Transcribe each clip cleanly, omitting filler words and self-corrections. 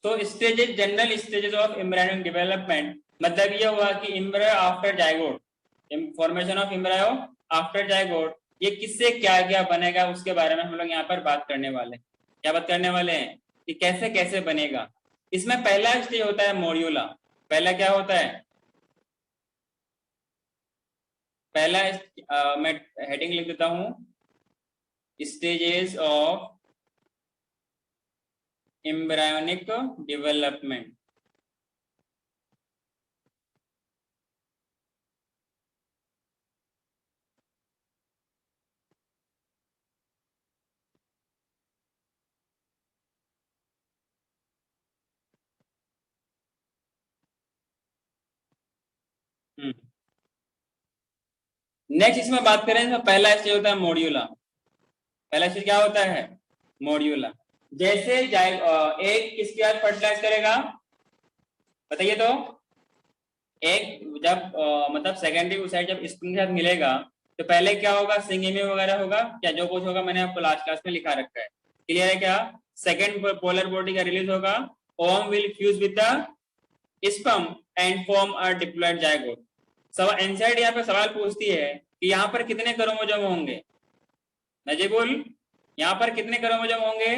तो stages, general stages of embryonic development, मतलब ये हुआ कि embryo after zygote, formation of embryo after zygote, ये किससे क्या क्या बनेगा उसके बारे में हम लोग यहाँ पर बात करने वाले हैं। क्या बात करने वाले हैं कि कैसे कैसे बनेगा। इसमें पहला स्टेज होता है मॉड्यूला। पहला क्या होता है, पहला मैं हेडिंग लिख देता हूं, stages of embryonic development. Next इसमें बात करें, इसमें पहला स्टेज होता है मॉड्यूला। पहला स्टेज क्या होता है, मॉड्यूला। जैसे एक किसके साथ फर्टिलाइज करेगा, बताइए तो। एक जब मतलब सेकेंडरी ओसाइट जब स्प्रिंग के साथ मिलेगा तो पहले क्या होगा, सिंगेमी वगैरह होगा, क्या जो कुछ होगा मैंने आपको लास्ट क्लास में लिखा रखा है, क्लियर है क्या। सेकेंड पोलर बॉडी का रिलीज होगा, ovum will fuse with the sperm and form a diploid zygote. सब एनसीईआरटी यहाँ पे सवाल पूछती है कि यहाँ पर कितने क्रोमोसोम होंगे, नजीबुल, यहाँ पर कितने क्रोमोसोम होंगे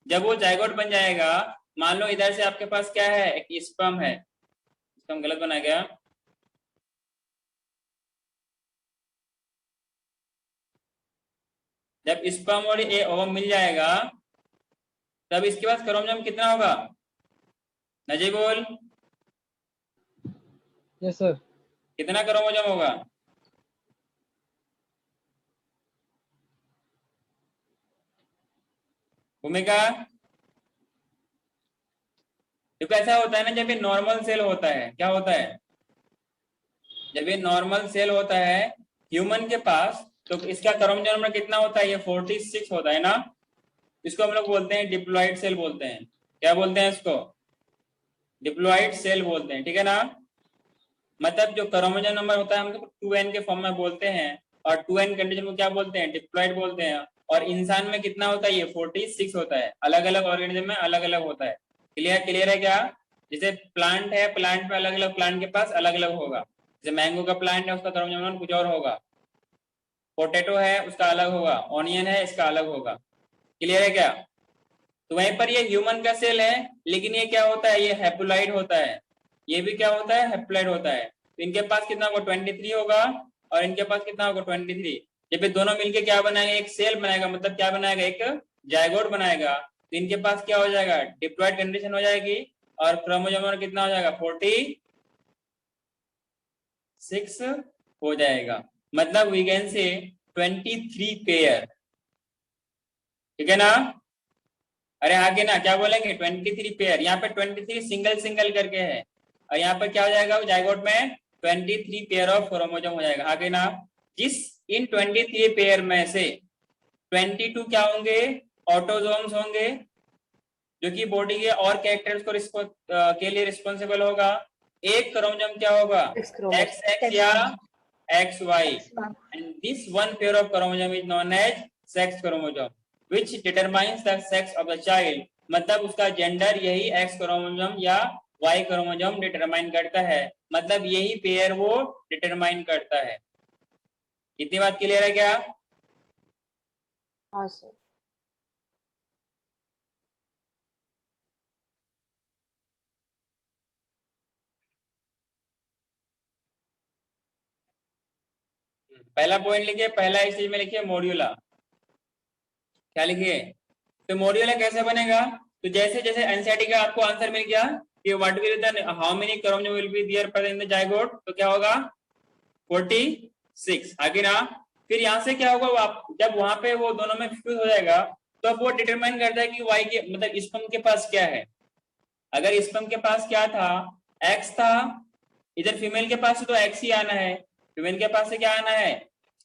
जब वो जायगोट बन जाएगा। मान लो इधर से आपके पास क्या है, एक स्पर्म है, स्पर्म गलत बना गया, जब स्पर्म और ए ओवम मिल जाएगा तब इसके पास क्रोमोसोम कितना होगा, नजीबुल, यस सर। कितना क्रोमोसोम होगा, भूमिका। देखो ऐसा होता है ना, जब ये नॉर्मल सेल होता है, क्या होता है, जब ये नॉर्मल सेल होता है ह्यूमन के पास, तो इसका क्रोमोसोम नंबर कितना होता है, ये 46 होता है ना। इसको हम लोग बोलते हैं डिप्लॉइड सेल बोलते हैं। क्या बोलते हैं इसको, डिप्लॉइड सेल बोलते हैं, ठीक है ना। मतलब जो क्रोमोसोम नंबर होता है हम लोग 2n के फॉर्म में बोलते हैं, और 2n कंडीशन को क्या बोलते हैं, डिप्लॉइड बोलते हैं। और इंसान में कितना होता है, ये 46 होता है। अलग अलग ऑर्गेनिज्म में अलग अलग होता है। क्लियर, क्लियर है क्या। जैसे प्लांट है, प्लांट में अलग अलग, प्लांट के पास अलग अलग होगा। जैसे मैंगो का प्लांट है, उसका क्रोमोसोम नंबर कुछ और होगा। पोटैटो है उसका अलग होगा, ऑनियन है इसका अलग होगा। क्लियर है क्या। तो वहीं पर ये ह्यूमन का सेल है, लेकिन ये क्या होता है, ये हैप्लॉइड होता है। ये भी क्या होता है, हैप्लॉइड होता है। तो इनके पास कितना होगा, 23 होगा, और इनके पास कितना होगा, 23। जब ये दोनों मिलके क्या बनाएगा, एक सेल बनाएगा, मतलब क्या बनाएगा, एक जायगोट बनाएगा। तो इनके पास क्या हो जाएगा, डिप्लॉइड कंडीशन हो जाएगी, और क्रोमोसोम नंबर कितना हो जाएगा, 46 हो जाएगा। मतलब वी कैन से 23 पेयर, ठीक है ना। अरे आगे ना क्या बोलेंगे, 23 पेयर, यहाँ पे 23 सिंगल सिंगल करके है, और यहाँ पर क्या हो जाएगा, जायगोट में 23 पेयर ऑफ क्रोमोसोम हो जाएगा। आगे ना, जिस इन 23 पेयर में से 22 क्या होंगे, ऑटोजोम्स होंगे, जो कि बॉडी के और कैरेक्टर्स को के लिए रिस्पॉन्सिबल होगा। एक क्रोमोसोम क्या होगा, एक्स एक्स या X Y, and this one pair of chromosome is known as sex chromosome which determines the sex of the child। मतलब उसका जेंडर यही एक्स क्रोमोसोम या वाई क्रोमोसोम डिटरमाइन करता है, मतलब यही पेयर वो डिटरमाइन करता है। इतनी बात क्लियर है क्या। हाँ सर। पहला पॉइंट लिखिए, पहला स्टेज में लिखिए मॉड्यूला। क्या लिखिए, तो मॉड्यूला कैसे बनेगा। तो जैसे जैसे एनसीईआरटी का आपको आंसर मिल गया कि what will the how many chromosome will be there present in the zygote, तो क्या होगा, 46। आगे ना, फिर यहाँ से क्या होगा, आप जब वहां पे वो दोनों में फ्यूज हो जाएगा तो अब वो डिटरमाइन करता है कि वाई के मतलब स्पर्म के पास क्या है। अगर स्पर्म के पास क्या था, एक्स था, इधर फीमेल के पास तो एक्स ही आना है, फीमेल के पास से क्या आना है।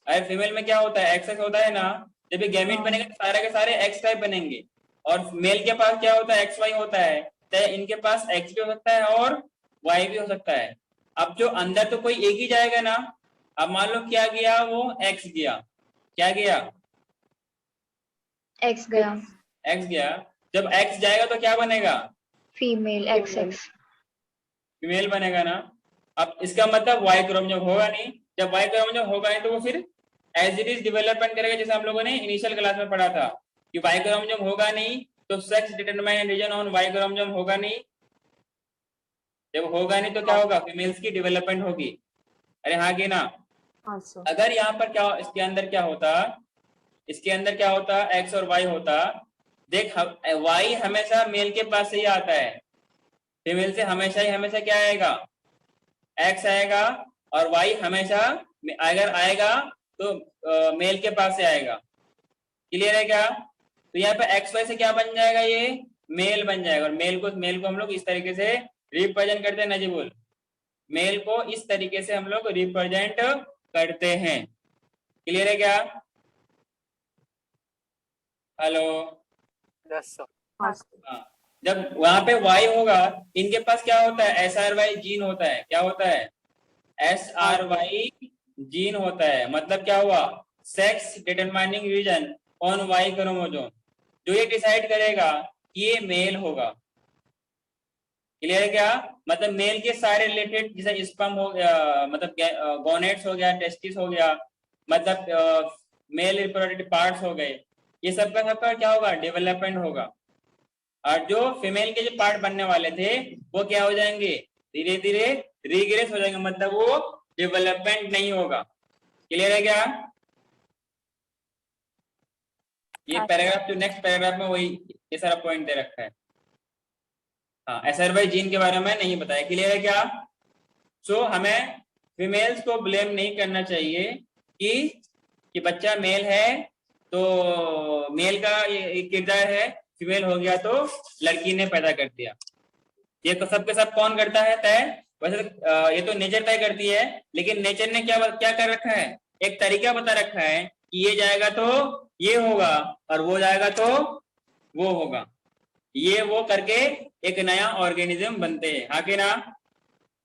अरे फीमेल में क्या होता है, एक्स एक्स होता है ना। जब ये गैमेट बनेगा तो सारे के सारे एक्स टाइप बनेंगे, और मेल के पास क्या होता है, एक्स वाई होता है। तो इनके पास एक्स भी हो सकता है और वाई भी हो सकता है। अब जो अंदर तो कोई एक ही जाएगा ना। अब मान लो क्या गया, वो एक्स गया, क्या गया, एक्स गया। एक्स गया। जब एक्स जाएगा तो क्या बनेगा, फीमेल XX। फीमेल बनेगा ना। अब इसका मतलब वाई क्रोमोसोम होगा नहीं, जब वाई क्रोमोसोम होगा नहीं तो वो फिर एज इट इज डेवलपमेंट करेगा, जैसे हम लोगों ने इनिशियल क्लास में पढ़ा था कि वाई क्रोमोसोम होगा नहीं तो sex determining region on Y chromosome होगा नहीं। जब होगा नहीं तो क्या होगा, फीमेल्स की डेवलपमेंट होगी। अरे हाँ कि ना। हाँ सर। अगर यहाँ पर क्या इसके अंदर क्या होता, इसके अंदर क्या होता, एक्स और वाई होता। देख वाई हमेशा मेल के पास से ही आता है, फीमेल से हमेशा क्या आएगा, एक्स आएगा। और वाई हमेशा अगर आएगा तो मेल के पास से आएगा। क्लियर है क्या। तो यहाँ पे एक्स वाई से क्या बन जाएगा, ये मेल बन जाएगा। और मेल को हम लोग इस तरीके से रिप्रेजेंट करते हैं नजीबुल, मेल को इस तरीके से हम लोग रिप्रेजेंट करते हैं। क्लियर है क्या। हेलो। Yes sir. हाँ सर। हाँ, जब वहां पे वाई होगा, इनके पास क्या होता है, SRY जीन होता है। क्या होता है, SRY जीन होता है। मतलब क्या हुआ, sex determining region on Y chromosome, जो ये डिसाइड करेगा कि ये मेल होगा। क्लियर है क्या। मतलब मेल के सारे रिलेटेड, जैसे स्पर्म हो गया, मतलब गोनेट्स हो गया, टेस्टिस हो गया, मतलब मेल रिप्रोडक्टिव पार्ट्स हो गए, ये सबका क्या होगा, डेवलपमेंट होगा। और जो फीमेल के जो पार्ट बनने वाले थे वो क्या हो जाएंगे, धीरे धीरे रिग्रेस हो जाएंगे, मतलब वो डेवलपमेंट नहीं होगा। क्लियर है क्या। ये पैराग्राफ, जो नेक्स्ट पैराग्राफ में वही ये सारा पॉइंट दे रखा है। हाँ, SRY जीन के बारे में नहीं बताया। क्लियर है क्या। सो हमें फीमेल्स को ब्लेम नहीं करना चाहिए कि बच्चा मेल है तो मेल का ये किरदार है, फीमेल हो गया तो लड़की ने पैदा कर दिया। ये तो सबके सब कौन करता है तय, वैसे ये तो नेचर तय करती है, लेकिन नेचर ने क्या क्या कर रखा है, एक तरीका बता रखा है कि ये जाएगा तो ये होगा और वो जाएगा तो वो होगा। ये वो करके एक नया ऑर्गेनिज्म बनते हैं, हाँ कि ना।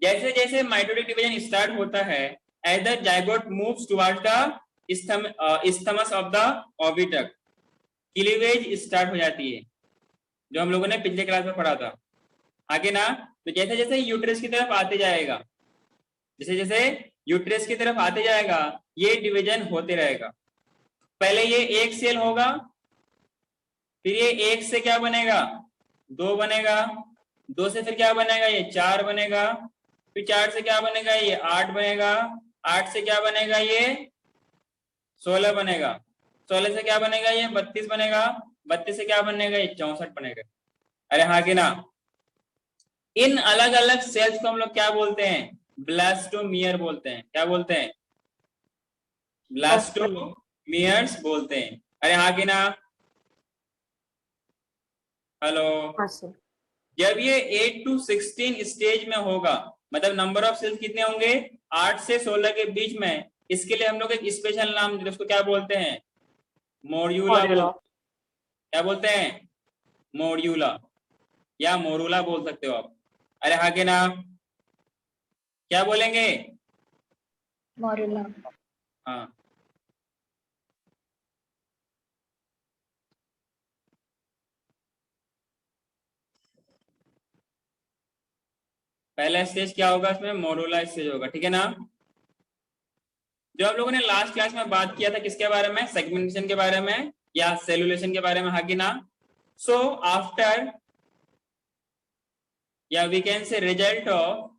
जैसे जैसे माइटोटिक डिवीजन स्टार्ट होता है, as the zygote moves towards the isthmus of the oviduct, cleavage start हो जाती है, जो हम लोगों ने पिछले क्लास में पढ़ा था, आगे ना। तो जैसे जैसे यूट्रस की तरफ आते जाएगा, जैसे जैसे यूट्रस की तरफ आते जाएगा, ये डिवीजन होते रहेगा। पहले ये एक सेल होगा, फिर ये एक से क्या बनेगा, दो बनेगा, दो से फिर क्या बनेगा, ये चार बनेगा, फिर चार से क्या बनेगा, ये आठ बनेगा, आठ से क्या बनेगा, ये 16 बनेगा, 16 से क्या बनेगा, ये 32 बनेगा, 32 से क्या बनेगा, ये 64 बनेगा। अरे हाँ कि ना। इन अलग अलग सेल्स को हम लोग क्या बोलते हैं, ब्लास्टोमियर बोलते हैं। क्या बोलते हैं, ब्लास्टोमियर्स बोलते हैं। अरे हाँ कि ना। हेलो। हाँ सर। जब ये 8 to 16 स्टेज में होगा, मतलब नंबर ऑफ सेल्स कितने होंगे, 8 से 16 के बीच में, इसके लिए हम लोग एक स्पेशल नाम, उसको क्या बोलते हैं, मोड्यूला क्या बोलते हैं, मोड्यूला या मोरूला बोल सकते हो आप। अरे हाँ के ना, क्या बोलेंगे, मोरुला। हाँ। पहला स्टेज क्या होगा इसमें, मोरूला स्टेज होगा, ठीक है ना। जो आप लोगों ने लास्ट क्लास में बात किया था किसके बारे में, सेगमेंटेशन के बारे में या सेलुलेशन के बारे में, हाँ कि ना। सो आफ्टर, या we can say result of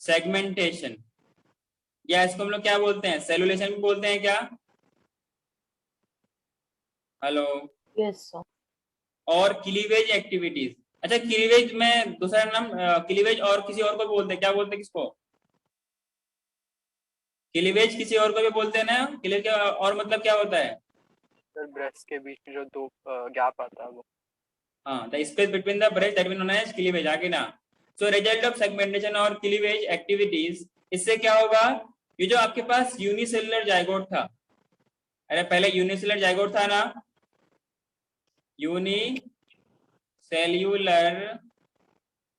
segmentation, या इसको हम लोग क्या बोलते हैं, सेलुलेशन भी बोलते हैं क्या। हेलो। Yes sir. और क्लीवेज एक्टिविटीज, अच्छा क्लीवेज में दूसरा नाम, क्लीवेज और किसी और को बोलते हैं, क्या बोलते हैं किसको, क्लीवेज किसी और को भी बोलते हैं ना। क्लीवेज का और मतलब क्या होता है, सर ब्रेस्ट के बीच में जो दो गैप आता है वो। हाँ, the space between the breast that we known as cleavage, आगे ना। सो रिजल्ट ऑफ सेगमेंटेशन और क्लीवेज एक्टिविटीज, इससे क्या होगा, ये जो आपके पास यूनिसेलुलर जाइगोट था, अरे पहले यूनिसेलुलर जाइगोट था ना, यूनिसेल्यूलर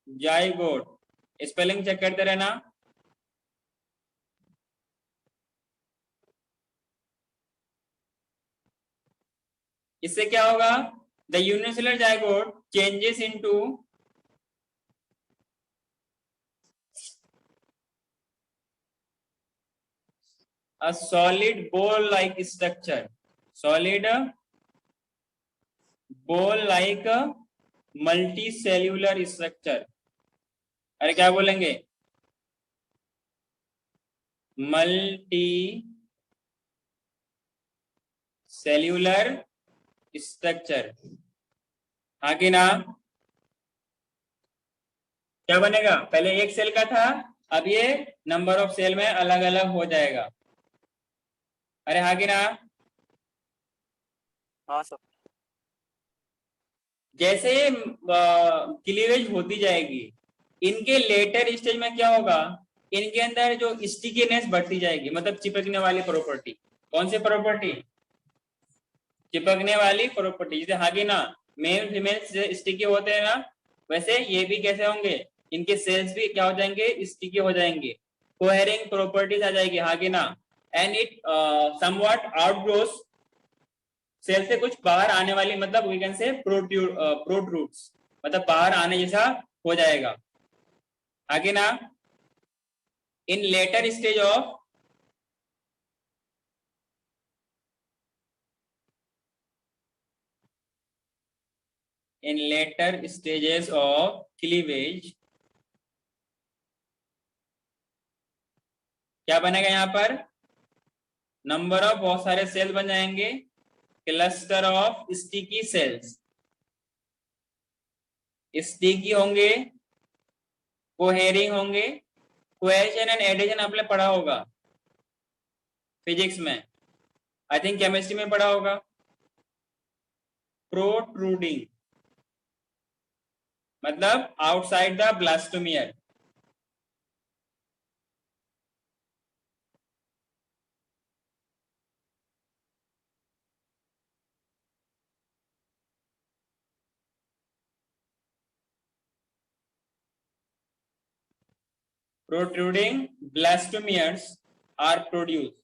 जाइगोट, स्पेलिंग चेक करते रहना। इससे क्या होगा, the unicellular zygote changes into a solid ball like structure, solid ball like multicellular structure। अरे क्या बोलेंगे, मल्टी सेल्यूलर स्ट्रक्चर, हाँ कि ना। क्या बनेगा, पहले एक सेल का था, अब ये नंबर ऑफ सेल में अलग अलग हो जाएगा। अरे हाँ कि ना। हाँ सर। जैसे क्लीवेज होती जाएगी, इनके लेटर स्टेज में क्या होगा, इनके अंदर जो स्टिकीनेस बढ़ती जाएगी, मतलब चिपकने वाली प्रॉपर्टी। कौन सी प्रॉपर्टी, चिपकने वाली प्रॉपर्टी। जैसे हाँ कि ना, मेल फीमेल स्टिकी होते हैं ना, वैसे ये भी कैसे होंगे, इनके सेल्स भी क्या हो जाएंगे, स्टिकी हो जाएंगे, कोहेरिंग प्रॉपर्टीज आ जाएगी, हाँ कि ना। एंड इट समवॉट आउटग्रोस, सेल से कुछ बाहर आने वाली, मतलब वी कैन से प्रोट्रूड्स, मतलब बाहर आने जैसा हो जाएगा, आगे ना। In later stage of in later stages of cleavage क्या बनेगा, यहाँ पर नंबर ऑफ बहुत सारे सेल बन जाएंगे, cluster of sticky cells, sticky होंगे, कोहेरिंग होंगे। कोहेजन एंड एडेजन आपने पढ़ा होगा फिजिक्स में, आई थिंक केमिस्ट्री में पढ़ा होगा। प्रोट्रूडिंग मतलब outside the blastomere, protruding blastomeres are produced।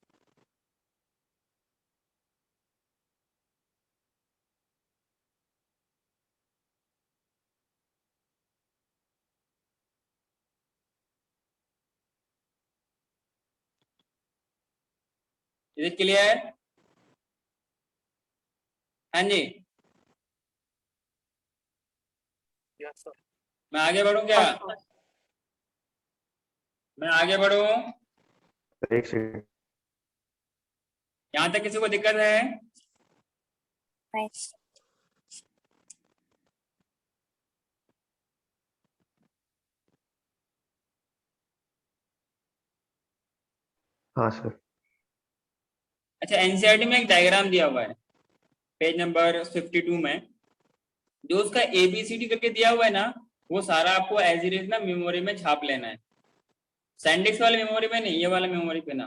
Is it clear, हाँ जी। Yes sir. मैं आगे बढ़ूं क्या, मैं आगे बढ़ूं, एक सेकंड। यहां तक किसी को दिक्कत है। नहीं। हाँ सर। अच्छा, एनसीईआरटी में एक डायग्राम दिया हुआ है पेज नंबर 52 में, जो उसका एबीसीडी करके दिया हुआ है ना, वो सारा आपको एज इट इज ना मेमोरी में छाप लेना है, सैंडिक्स वाले मेमोरी में नहीं, ये वाला मेमोरी पे ना,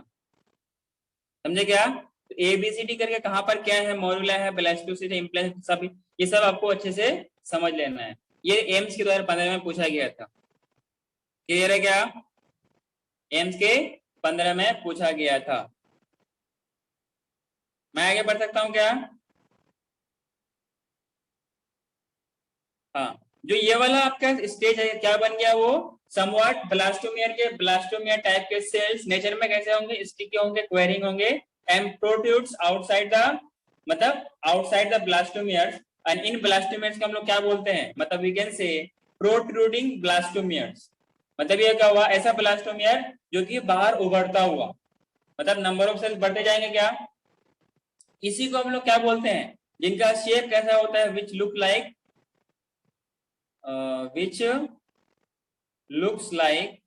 समझे क्या। तो एबीसीडी करके कहाँ पर क्या है, मॉड्यूला है, ब्लास्टोसिस्ट, इम्प्लास्टिक, सब ये सब आपको अच्छे से समझ लेना है। ये एम्स के 2015 में पूछा गया था, क्लियर है क्या, एम्स के 15 में पूछा गया था। मैं आगे बढ़ सकता हूँ क्या, हाँ। जो ये वाला आपका स्टेज है, क्या बन गया वो, समवॉट ब्लास्टोमियर के, ब्लास्टोमियर टाइप के सेल्स नेचर में कैसे होंगे, स्टिकी होंगे, क्वेरिंग होंगे, एंड प्रोट्रूड्स आउटसाइड द, मतलब आउटसाइड द ब्लास्टोमियर्स। एंड इन ब्लास्टोमियर्स को हम लोग क्या बोलते हैं, मतलब we can say protruding blastomeres. मतलब ये क्या हुआ, ऐसा ब्लास्टोमियर जो कि बाहर उभरता हुआ, मतलब नंबर ऑफ सेल्स बढ़ते जाएंगे क्या, इसी को हम लोग क्या बोलते हैं, जिनका शेप कैसा होता है, which look like which looks like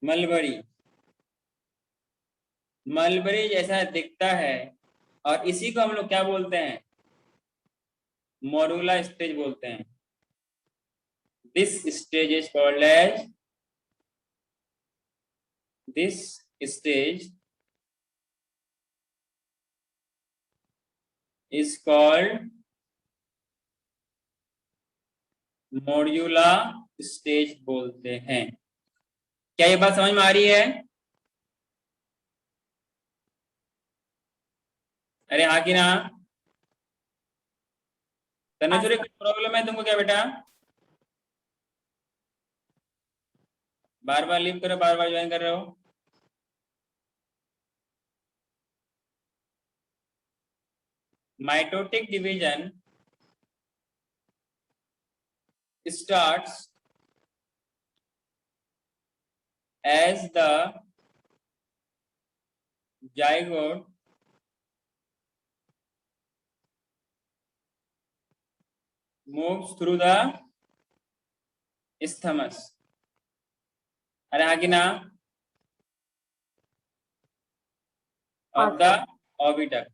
mulberry, mulberry जैसा दिखता है, और इसी को हम लोग क्या बोलते हैं, मॉड्यूला स्टेज बोलते हैं। This stage is called as, this stage is called morula stage बोलते हैं। क्या ये बात समझ में आ रही है? अरे हाँ कि ना? तनुश्री कुछ प्रॉब्लम है तुमको क्या बेटा? बार बार लीव करो, बार बार ज्वाइन कर रहे हो। Mitotic division starts as the zygote moves through the isthmus. अरे हाँ कि ना? Of the oviduct.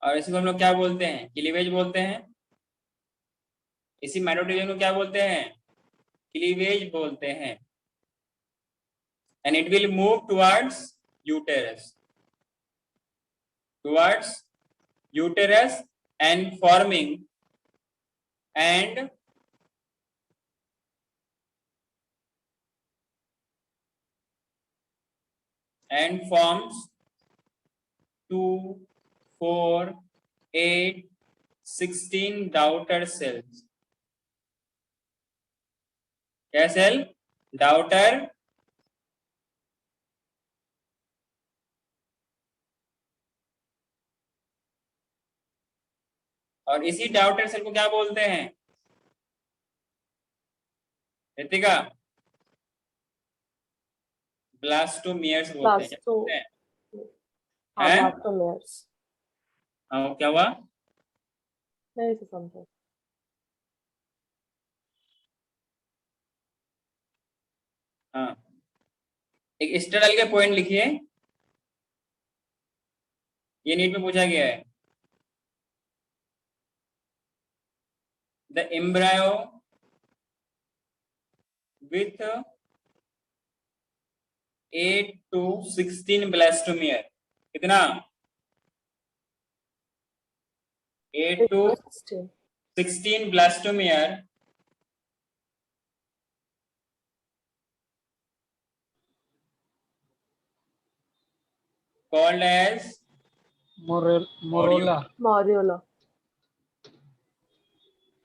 और इसी को हम लोग क्या बोलते हैं? क्लीवेज बोलते हैं। इसी माइटोटिक को क्या बोलते हैं? क्लीवेज बोलते हैं। And it will move towards uterus. Towards uterus and forming and forms 2, 4, 8, 16 daughter cells. क्या सेल? डाउटर और इसी डाउटर सेल को क्या बोलते हैं रितिका? ब्लास्टोमियर्स बोलते हैं। क्या बोलते हैं? हैं? Blastomeres. हाँ, क्या हुआ? नहीं से समझा। हाँ, एक स्टर डाल के पॉइंट लिखिए। ये नीट में पूछा गया है। The embryo with 8 to 16 blastomere. कितना? 8 to 16 blastomere called as Morola. Moriola.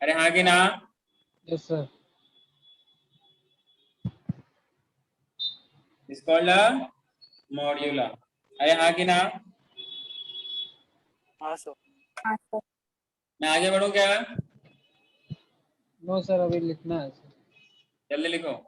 अरे हाँ कि ना? Yes, sir. Is called a मॉड्यूला। अरे हाँ कि ना? हाँ सर। हाँ सर। मैं आगे बढ़ूं क्या? No, sir. अभी लिखना है sir. जल्दी लिखो।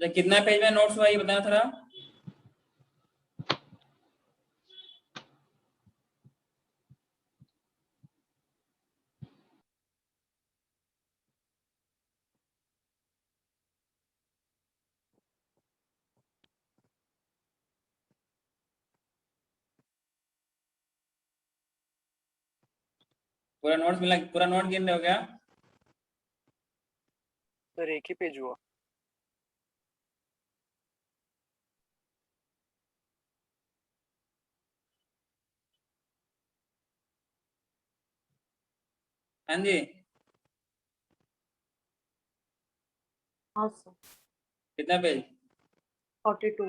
तो कितना पेज में नोट्स हुआ ये बताना थोड़ा। पूरा नोट्स मिला? पूरा नोट गिन रहे हो क्या? सर एक ही पेज हुआ। हाँ जी। हाँ सर। कितना पेज? 42.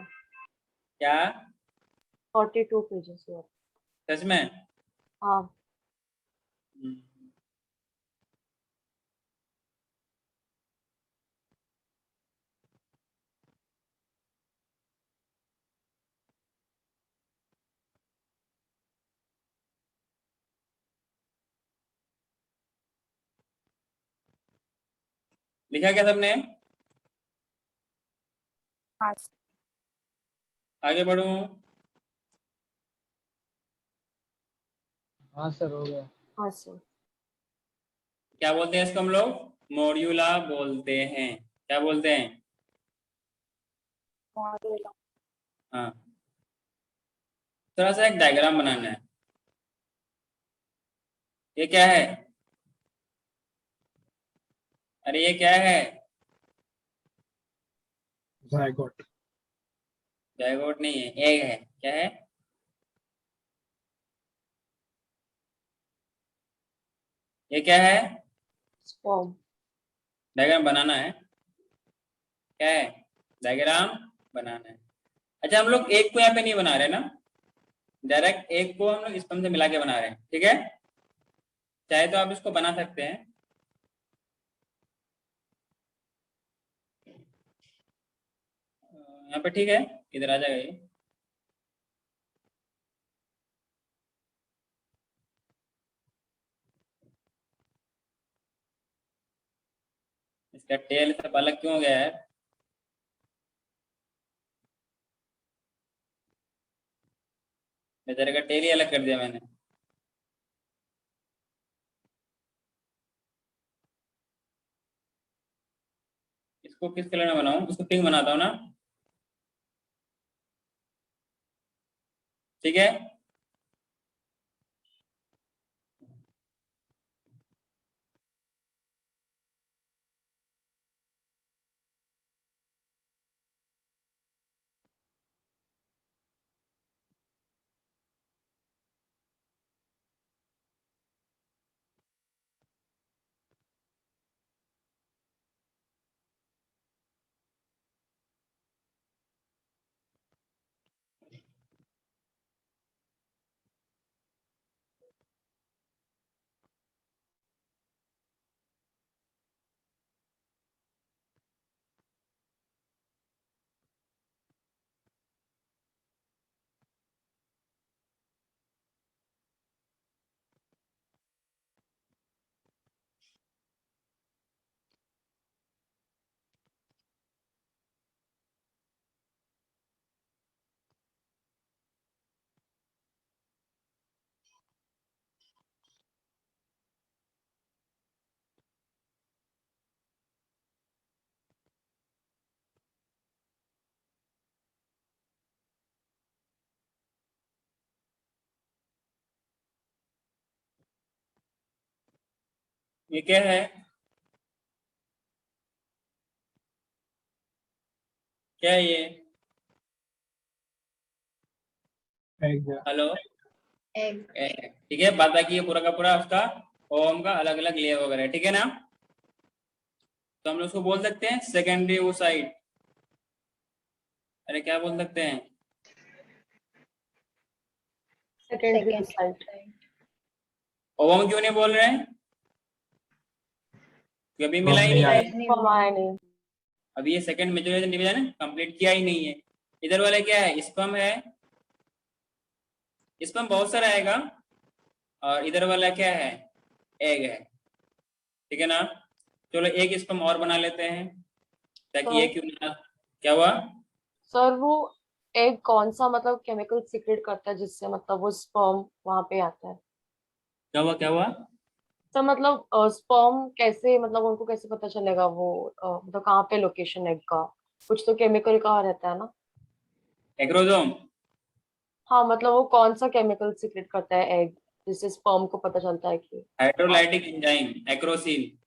क्या? 42 pages हुआ। सच में? हाँ। हम्म। लिखा क्या सबने? हाँ सर। आगे बढ़ूं? हाँ सर हो गया। हाँ सर। क्या बोलते हैं इसको हम लोग? मॉड्यूला बोलते हैं। क्या बोलते हैं? मॉड्यूला। हाँ, थोड़ा सा एक डायग्राम बनाना है। ये क्या है? अरे ये क्या है? जायगोट। जायगोट नहीं है, एग है। क्या है? ये क्या है? स्पर्म। डायग्राम बनाना है। क्या है? डायग्राम बनाना है। अच्छा, हम लोग एक को यहाँ पे नहीं बना रहे ना, डायरेक्ट एक को हम लोग स्पर्म से मिला के बना रहे हैं। ठीक है, चाहे तो आप इसको बना सकते हैं। यहाँ पे ठीक है, इधर आ जाएगा ये। इसका टेल सब अलग क्यों हो गया है? बेचारे का टेल ही अलग कर दिया मैंने। इसको किस कलर में बनाऊं? इसको पिंक बनाता हूँ ना। ठीक है, ये क्या है? क्या है ये? हेलो? एग। ठीक है, बात बाकी ये पूरा का पूरा उसका ओम का अलग अलग लेयर वगैरह है। ठीक है ना, तो हम लोग उसको बोल सकते हैं सेकेंडरी ओसाइट। अरे क्या बोल सकते हैं? Secondary second. साइट। ओवम क्यों नहीं बोल रहे हैं? कभी मिला ही नहीं है। स्पर्म आया नहीं। अभी ये सेकंड मेजोराइजेशन डिवीजन कंप्लीट किया ही नहीं है। इधर वाला क्या है? स्पर्म है। स्पर्म बहुत सारा आएगा। और इधर वाला क्या है? एग है। ठीक है ना, चलो एक स्पर्म और बना लेते हैं ताकि ये क्यों ना। क्या हुआ? सर वो एग कौन सा मतलब केमिकल सीक्रेट करता है जिससे मतलब वो स्पर्म वहां पे आता है? क्या हुआ? क्या हुआ? सर मतलब स्पर्म कैसे मतलब उनको कैसे पता चलेगा वो मतलब कहाँ पे लोकेशन एग का? कुछ तो केमिकल का रहता है ना। एग्रोजोम। हाँ मतलब वो कौन सा केमिकल सीक्रेट करता है एग जिससे स्पर्म को पता चलता है कि हाइड्रोलाइटिक एंजाइम एक्रोसिन।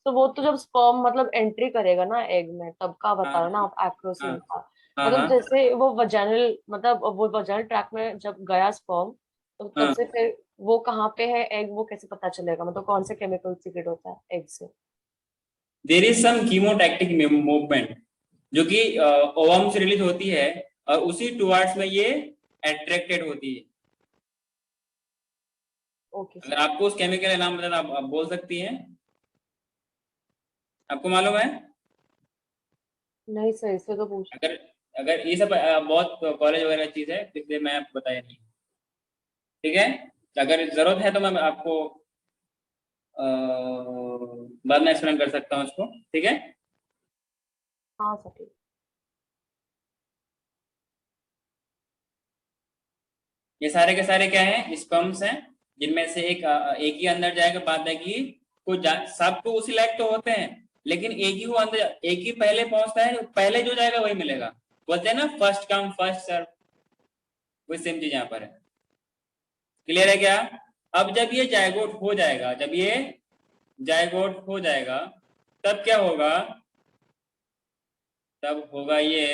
तो वो तो जब स्पर्म मतलब एंट्री करेगा ना एग में तब का बता रहे हाँ हो ना आप हाँ एक्रोसिन का। हाँ मतलब हाँ जैसे वो वजाइनल मतलब वो वजाइनल ट्रैक में जब गया स्पर्म तो तब हाँ। से फिर वो कहाँ पे है एग वो कैसे पता चलेगा मतलब कौन से केमिकल सीक्रेट होता है एग से? देर इज सम कीमोटैक्टिक मूवमेंट जो कि ओवम से रिलीज होती है और उसी टुवर्ड्स में ये अट्रैक्टेड होती है। ओके अगर सर। आपको उस केमिकल का नाम बता आप बोल सकती हैं। आपको मालूम है? नहीं सर इससे तो पूछ। अगर अगर ये सब बहुत कॉलेज वगैरह चीज है तो इसलिए मैं आपको बताया नहीं। ठीक है, तो अगर जरूरत है तो मैं आपको बाद में एक्सप्लेन कर सकता हूँ उसको, ठीक है। हाँ सर ठीक। ये सारे के सारे क्या हैं, स्पर्म्स हैं, जिनमें से एक ही अंदर जाएगा, बाद है कि सब तो उसी लायक तो होते हैं, लेकिन एक ही वो अंदर, एक ही पहले पहुंचता है, पहले जो जाएगा वही मिलेगा। बोलते हैं ना फर्स्ट कम फर्स्ट सर्व, वही सेम चीज यहाँ पर है। क्लियर है क्या? अब जब ये जायगोट हो जाएगा, जब ये जायगोट हो जाएगा, तब क्या होगा, तब होगा ये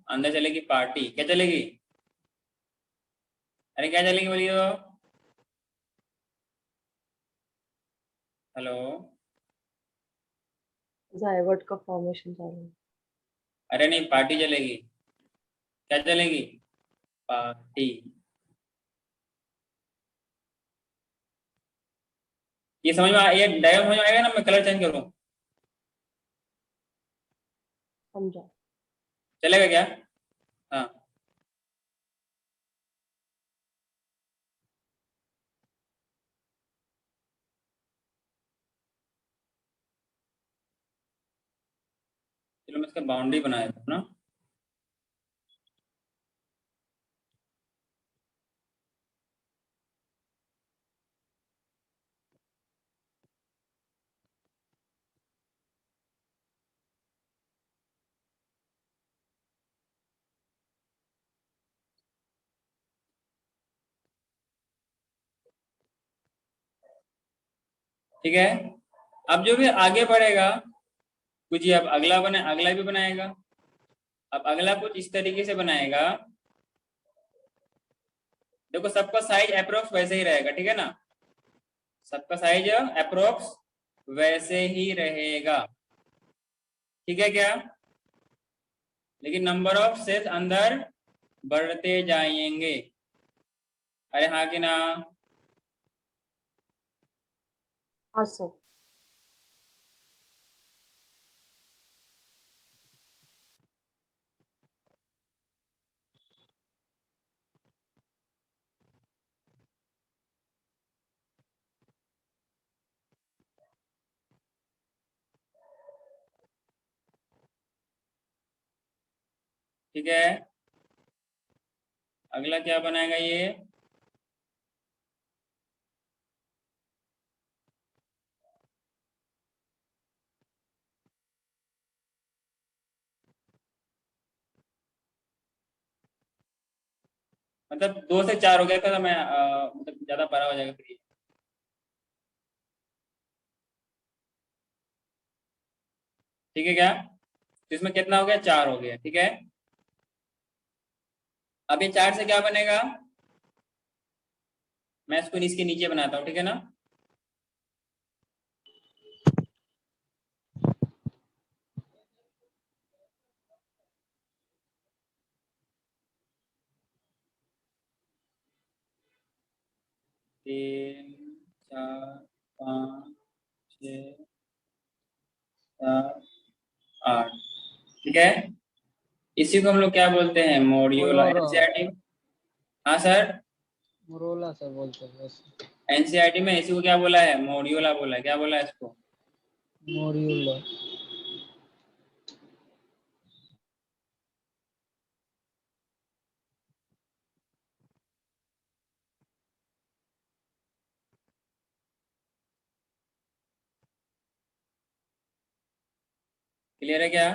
अंदर चलेगी पार्टी। क्या चलेगी? अरे क्या चलेगी बोलिए तो। हेलो, जायगोट का फॉर्मेशन चालू है। अरे नहीं, पार्टी चलेगी। क्या चलेगी? पार्टी। ये समझ में ये डायग्राम समझ में आएगा ना? मैं कलर चेंज करूं, समझा। चलेगा क्या? हाँ, चलो मैं इसका बाउंड्री बना देता हूं ना। ठीक है, अब जो भी आगे बढ़ेगा कुछ, अब अगला भी बनाएगा। अब अगला कुछ इस तरीके से बनाएगा, देखो सबका साइज अप्रोक्स वैसे ही रहेगा, ठीक है ना, सबका साइज अप्रोक्स वैसे ही रहेगा, ठीक है क्या? लेकिन नंबर ऑफ सेल्स अंदर बढ़ते जाएंगे। अरे हाँ कि ना? हाँ सर। ठीक है, अगला क्या बनाएगा ये? मतलब 2 से 4 हो गया था, मैं मतलब ज्यादा बड़ा हो जाएगा फिर ये। ठीक है क्या? तो इसमें कितना हो गया? 4 हो गया, ठीक है। अब ये 4 से क्या बनेगा, मैं इसको इसके नीचे बनाता हूँ, ठीक है ना। तीन, चार, पाँच, छः, सात, 8, ठीक है। इसी को हम लोग क्या बोलते हैं? मॉड्यूल। एनसीईआरटी। हाँ सर, मोरोला सर बोलते हैं वैसे। एनसीईआरटी में इसी को क्या बोला है? मॉड्यूला बोला है। क्या बोला है इसको? मोरियोला। क्लियर है क्या?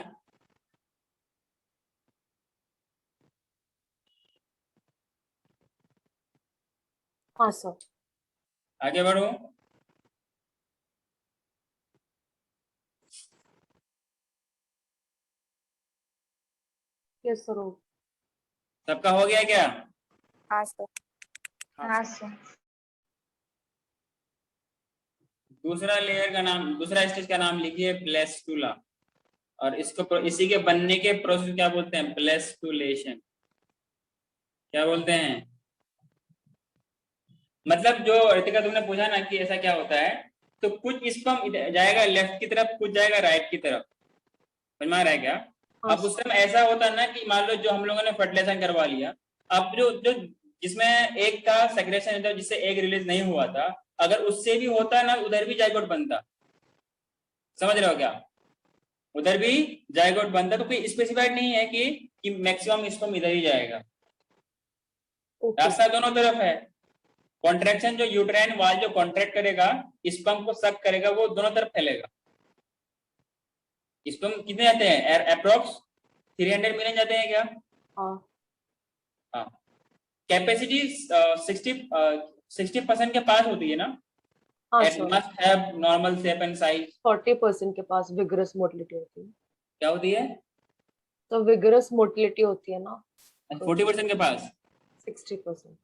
हाँ सर। आगे बढ़ो। Yes sir. सबका हो गया क्या? हाँ सर। हाँ दूसरा लेयर का नाम, दूसरा स्टेज का नाम लिखिए प्लेस्टुला, और इसको इसी के बनने के प्रोसेस क्या बोलते हैं? प्लेस्टुलेशन। क्या बोलते हैं? मतलब जो रितिका तुमने पूछा ना कि ऐसा क्या होता है, तो कुछ स्पर्म जाएगा लेफ्ट की तरफ, कुछ जाएगा राइट की तरफ। समझ में आ रहा है क्या? हाँ अब उस टाइम ऐसा होता है ना कि मान लो जो हम लोगों ने फर्टिलाइजेशन करवा लिया, अब जो जो जिसमें एक का सेक्रेशन था, जिससे एग रिलीज नहीं हुआ था, अगर उससे भी होता ना, उधर भी जाइगोट बनता। समझ रहे हो क्या? उधर भी जायगोट बनता है, तो कोई स्पेसिफाइड नहीं है कि मैक्सिमम स्पर्म इधर ही जाएगा, ओके रास्ता दोनों तरफ है। कॉन्ट्रैक्शन जो यूट्राइन वाल जो कॉन्ट्रैक्ट करेगा, स्पर्म को सक करेगा, वो दोनों तरफ फैलेगा। स्पर्म कितने जाते हैं? अप्रोक्स 300 मिलियन जाते हैं क्या? हाँ हाँ। कैपेसिटी 60% के पास होती है ना? हाँ It sir, must have normal shape and size. 40% के पास विगरस मोटिलिटी होती है, क्या होती है? तो विगरस मोटिलिटी होती है ना 40% के पास? 60%।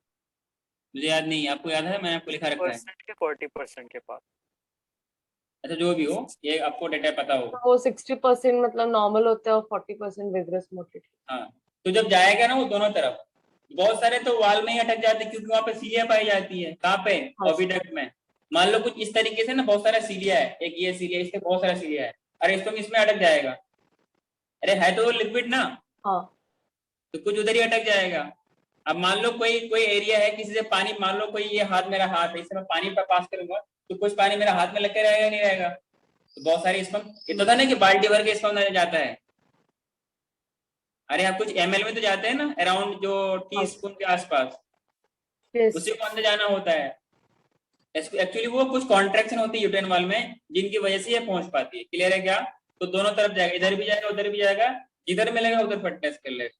मुझे याद नहीं, आपको याद है? मैंने आपको लिखा रखा है। परसेंट के 40% के पास। अच्छा जो भी हो, ये आपको डेटा पता होगा। तो वो 60% मतलब नॉर्मल होता है और 40% विगरस मोटिलिटी। हाँ, तो जब जाएगा ना वो दोनों तरफ, बहुत सारे तो वाल में ही अटक जाते हैं, क्योंकि वहां पे सीलिया पाई जाती है। कहाँ पे? हाँ। ओविडक्ट में। मान लो कुछ इस तरीके से ना, बहुत सारा सीलिया है, एक ये सीलिया, इसके बहुत सारा सीलिया है, अरे इसमें अटक जाएगा। अरे है तो वो लिक्विड ना, हाँ तो कुछ उधर ही अटक जाएगा। अब मान लो कोई एरिया है, किसी से पानी, मान लो कोई ये हाथ, मेरा हाथ है, इससे मैं पानी पर पास करूंगा, तो कुछ पानी मेरा हाथ में लग के रहेगा नहीं रहेगा? तो बहुत सारे स्पर्म, ये तो था ना कि बाल्टी भर के स्पर्म जाता है। अरे आप कुछ ml में तो जाते हैं ना, अराउंड जो टी स्पून के आसपास, yes। उसी को अंदर जाना होता है। एक्चुअली वो कुछ कॉन्ट्रैक्शन होती है यूट्राइन वाल में, जिनकी वजह से ये पहुंच पाती है। क्लियर है क्या? तो दोनों तरफ जाएगा, इधर भी जाएगा उधर भी जाएगा, जिधर मिलेगा उधर पर टेस्ट कर लेगा।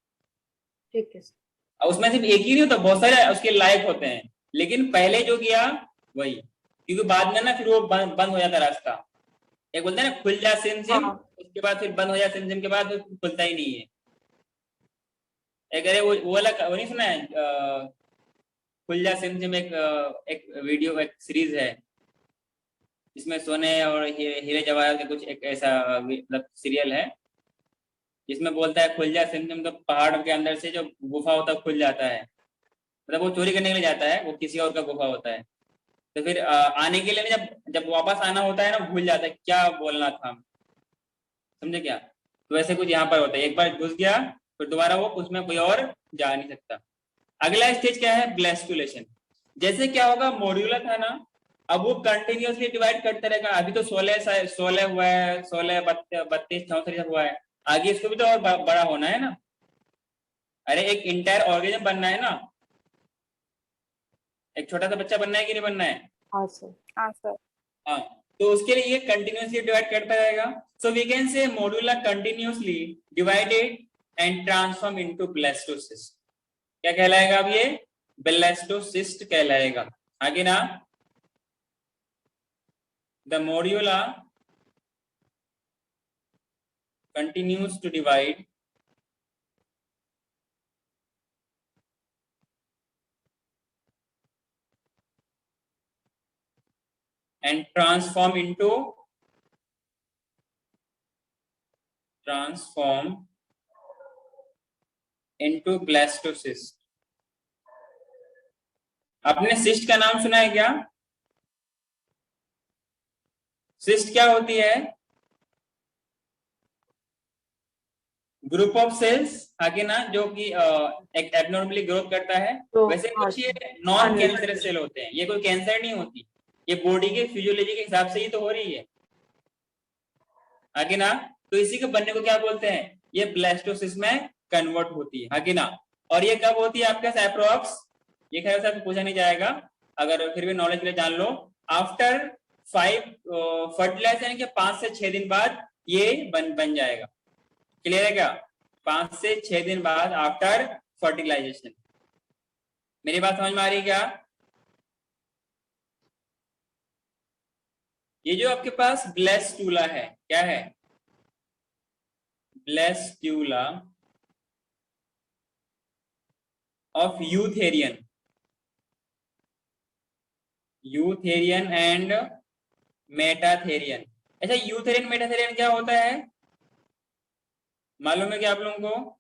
ठीक है सर। और उसमें सिर्फ एक ही नहीं होता, बहुत सारे उसके लायक होते हैं, लेकिन पहले जो किया वही, क्योंकि बाद में ना फिर वो बंद हो जाता रास्ता। एक बोलते हैं ना खुल जा सिम सिम, हाँ। उसके बाद फिर बंद हो जा सिम सिम के बाद फिर खुलता ही नहीं है। एक अरे वो वाला वो नहीं सुना है? खुल जा सिम सिम, एक वीडियो, एक सीरीज है, इसमें सोने और हीरे जवाहर के कुछ एक ऐसा मतलब सीरियल है, जिसमें बोलता है खुल जा सिम सिम, तो पहाड़ के अंदर से जो गुफा होता है खुल जाता है, मतलब वो चोरी करने के लिए जाता है, वो किसी और का गुफा होता है। तो फिर आने के लिए जब जब वापस आना होता है ना, भूल जाता है क्या बोलना था, समझे क्या? तो वैसे कुछ यहाँ पर होता है, एक बार घुस गया फिर दोबारा वो उसमें कोई और जा नहीं सकता। अगला स्टेज क्या है? ब्लास्टुलेशन। जैसे क्या होगा, मॉड्यूलर था ना, अब वो कंटिन्यूअसली डिवाइड करते रहेगा। अभी तो 16 हुआ है, 16, 32, 34 हुआ है, आगे इसको भी तो और बड़ा होना है ना। अरे एक इंटायर ऑर्गेनिज्म बनना है ना, एक छोटा सा बच्चा बनना है कि नहीं बनना है? हाँ सर। हाँ सर। हाँ, तो उसके लिए ये कंटिन्यूअसली डिवाइड करता रहेगा। सो we can say morula continuously divided and transform into blastocyst. क्या कहलाएगा अब ये? ब्लास्टोसिस्ट कहलाएगा। आगे ना, the morula continues to divide and transform into blastocyst। आपने सिस्ट का नाम सुना है क्या? सिस्ट क्या होती है? ग्रुप ऑफ सेल्स, आगे ना, जो कि एक एबनॉर्मली ग्रोथ करता है। तो वैसे कुछ ये नॉन कैंसरस सेल होते हैं, ये कोई कैंसर नहीं होती, ये बॉडी के फिजियोलॉजी के हिसाब से ही तो हो रही है। आगे ना, तो इसी के बनने को क्या बोलते हैं? ये ब्लास्टोसिस्ट में कन्वर्ट होती है। आगे ना, और ये कब होती है आपके पास अप्रोक्स? ये खैर से पूछा नहीं जाएगा, अगर फिर भी नॉलेज के लिए जान लो। आफ्टर 5 फर्टिलाइजेशन के 5 से 6 दिन बाद ये बन जाएगा। क्लियर है क्या? 5 से 6 दिन बाद आफ्टर फर्टिलाइजेशन। मेरी बात समझ में आ रही है क्या? ये जो आपके पास ब्लास्टूला है, क्या है? Blastula of eutherian and metatherian. अच्छा, यूथेरियन मेटाथेरियन क्या होता है? मालूम है क्या आप लोगों को?